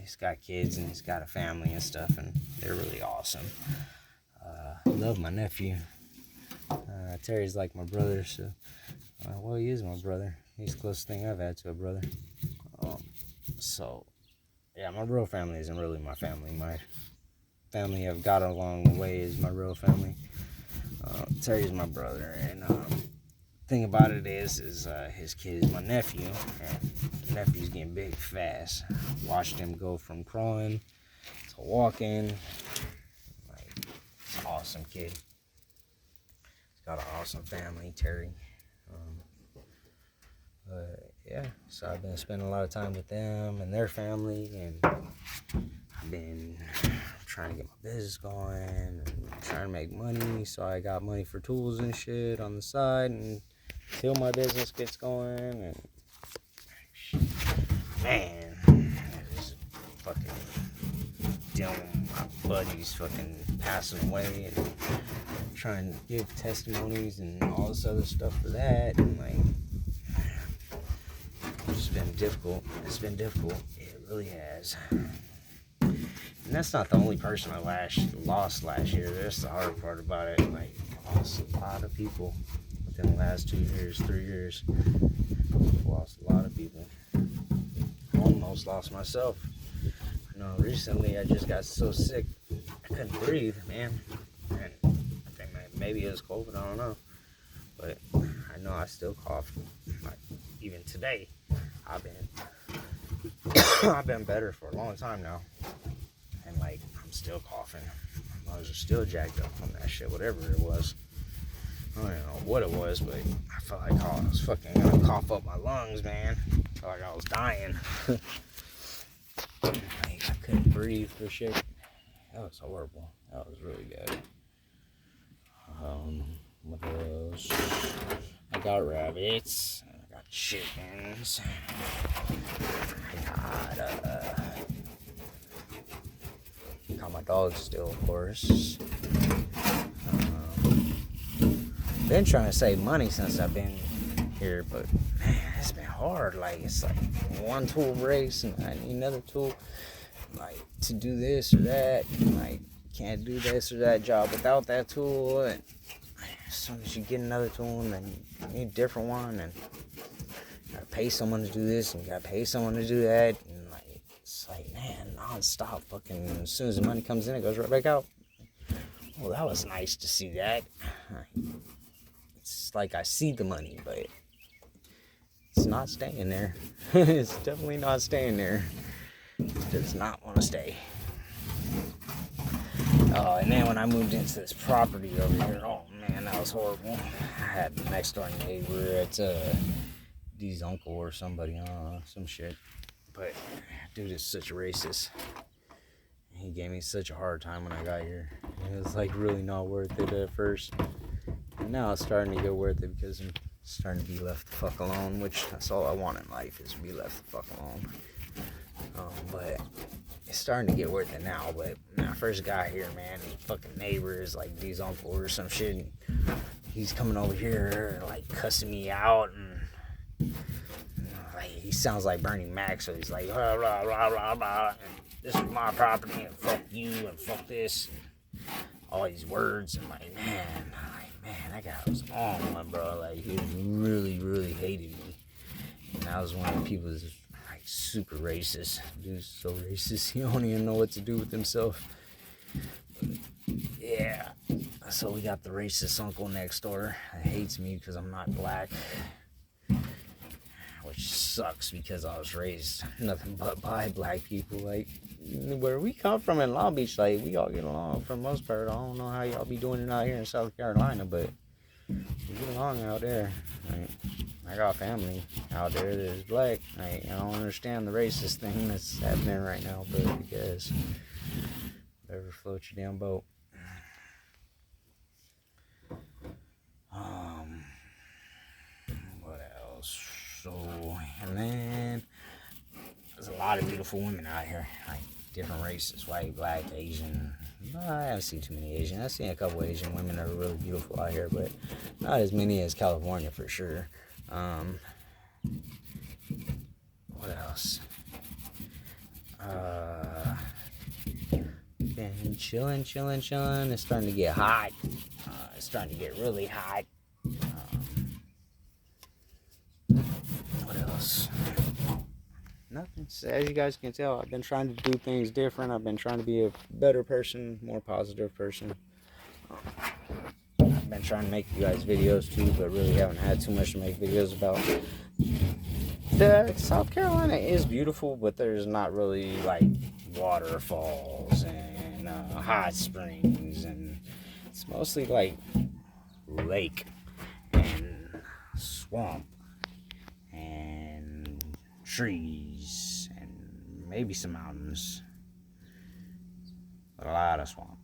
He's got kids and he's got a family and stuff, and they're really awesome. I love my nephew. Terry's like my brother, so well, he is my brother. He's the closest thing I've had to a brother. So yeah, my real family isn't really my family. My family I've got along the way is my real family. Terry's my brother, and thing about it is his kid is my nephew, and the nephew's getting big fast. Watched him go from crawling to walking. Like, it's an awesome kid. He's got an awesome family, Terry. Yeah, so I've been spending a lot of time with them and their family, and I've been trying to get my business going and trying to make money, so I got money for tools and shit on the side and till my business gets going. And man, I just fucking dealing with my buddies fucking passing away and trying to give testimonies and all this other stuff for that, and like, it's been difficult. It's been difficult. It really has. And that's not the only person I lost last year. That's the hard part about it. Like, I lost a lot of people within the last 2 years, 3 years. I've lost a lot of people. Almost lost myself. I know recently I just got so sick I couldn't breathe, man. And I think maybe it was COVID, I don't know. But I know I still cough. Like, even today, I've been better for a long time now. And like, I'm still coughing. My lungs are still jacked up from that shit, whatever it was. I don't even know what it was, but I felt like I was fucking gonna cough up my lungs, man. I felt like I was dying. Like, I couldn't breathe for shit. That was horrible. That was really bad. What else? I got rabbits. I got chickens. I got my dogs still, of course. Been trying to save money since I've been here, but man, it's been hard. Like, it's like one tool breaks and I need another tool, like, to do this or that. Like, can't do this or that job without that tool, and as soon as you get another tool, and then you need a different one, and you gotta pay someone to do this, and you gotta pay someone to do that, and like, it's like, man, non-stop fucking, as soon as the money comes in, it goes right back out. Well, that was nice to see that. It's like I see the money, but it's not staying there. It's definitely not staying there. It does not want to stay. And then when I moved into this property over here, oh man, that was horrible. I had the next door neighbor. It's D's uncle or somebody, I don't know, some shit. But dude is such a racist. He gave me such a hard time when I got here. It was like really not worth it at first. And now it's starting to get worth it because I'm starting to be left the fuck alone, which that's all I want in life is to be left the fuck alone. But it's starting to get worth it now. But when I first got here, man, his fucking neighbor is like D's uncle or some shit. And he's coming over here like cussing me out and like he sounds like Bernie Mac, so he's like blah blah blah blah blah. And this is my property and fuck you and fuck this. And all these words and like man, that guy was on one, bro. Like he really, really hated me. And I was one of the people that's like super racist. Dude's so racist, he don't even know what to do with himself. But, yeah. So we got the racist uncle next door that hates me because I'm not black. Which sucks because I was raised nothing but by black people. Like where we come from in Long Beach, like we all get along for the most part. I don't know how y'all be doing it out here in South Carolina, but we get along out there. Like, I got family out there that is black. Like, I don't understand the racist thing that's happening right now, but because whatever floats your damn boat. What else? So, and then there's a lot of beautiful women out here, like different races, white, black, Asian. I haven't seen too many Asian. I've seen a couple Asian women that are really beautiful out here, but not as many as California for sure. What else? Been chilling. It's starting to get hot. It's starting to get really hot. What else? Nothing. So as you guys can tell, I've been trying to do things different. I've been trying to be a better person, more positive person. I've been trying to make you guys videos too, but really haven't had too much to make videos about. The South Carolina is beautiful, but there's not really like waterfalls and hot springs, and it's mostly like lake and swamp and trees and maybe some mountains, but a lot of swamp,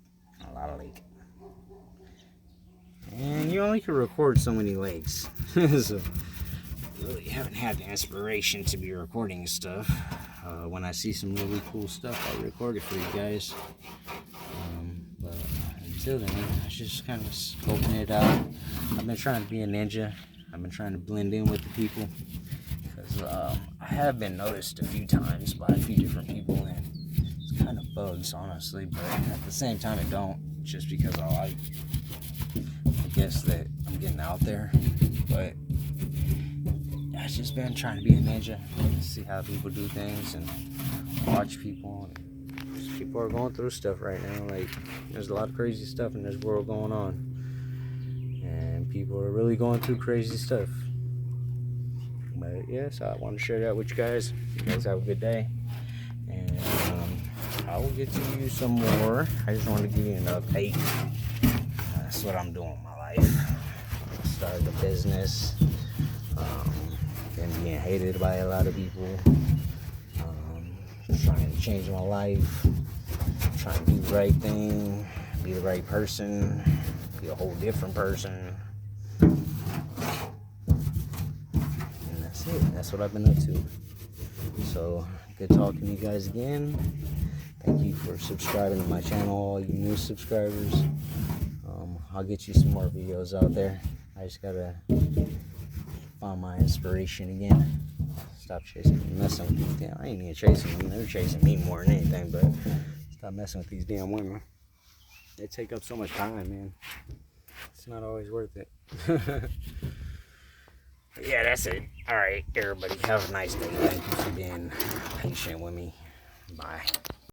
a lot of lake, and you only can record so many lakes. So really haven't had the inspiration to be recording stuff. When I see some really cool stuff, I'll record it for you guys. But until then, I just kind of scoping it out. I've been trying to be a ninja. I've been trying to blend in with the people. Because I have been noticed a few times by a few different people, and it's kind of bugs, honestly. But at the same time, it don't. Just because I guess that I'm getting out there. But I've just been trying to be a ninja, see how people do things and watch people. And people are going through stuff right now. Like, there's a lot of crazy stuff in this world going on, and people are really going through crazy stuff. But yeah, so I want to share that with you guys. You guys have a good day, and I will get to you some more. I just want to give you an update. That's what I'm doing in my life. I started a business. Been being hated by a lot of people. Trying to change my life. Trying to do the right thing. Be the right person. Be a whole different person. And that's it. That's what I've been up to. So, good talking to you guys again. Thank you for subscribing to my channel, all you new subscribers. I'll get you some more videos out there. I just gotta find my inspiration again. Stop messing with these damn. I ain't even chasing them. They're chasing me more than anything. But stop messing with these damn women. They take up so much time, man. It's not always worth it. Yeah, that's it. All right, everybody, have a nice day. Thank you for being patient with me. Bye.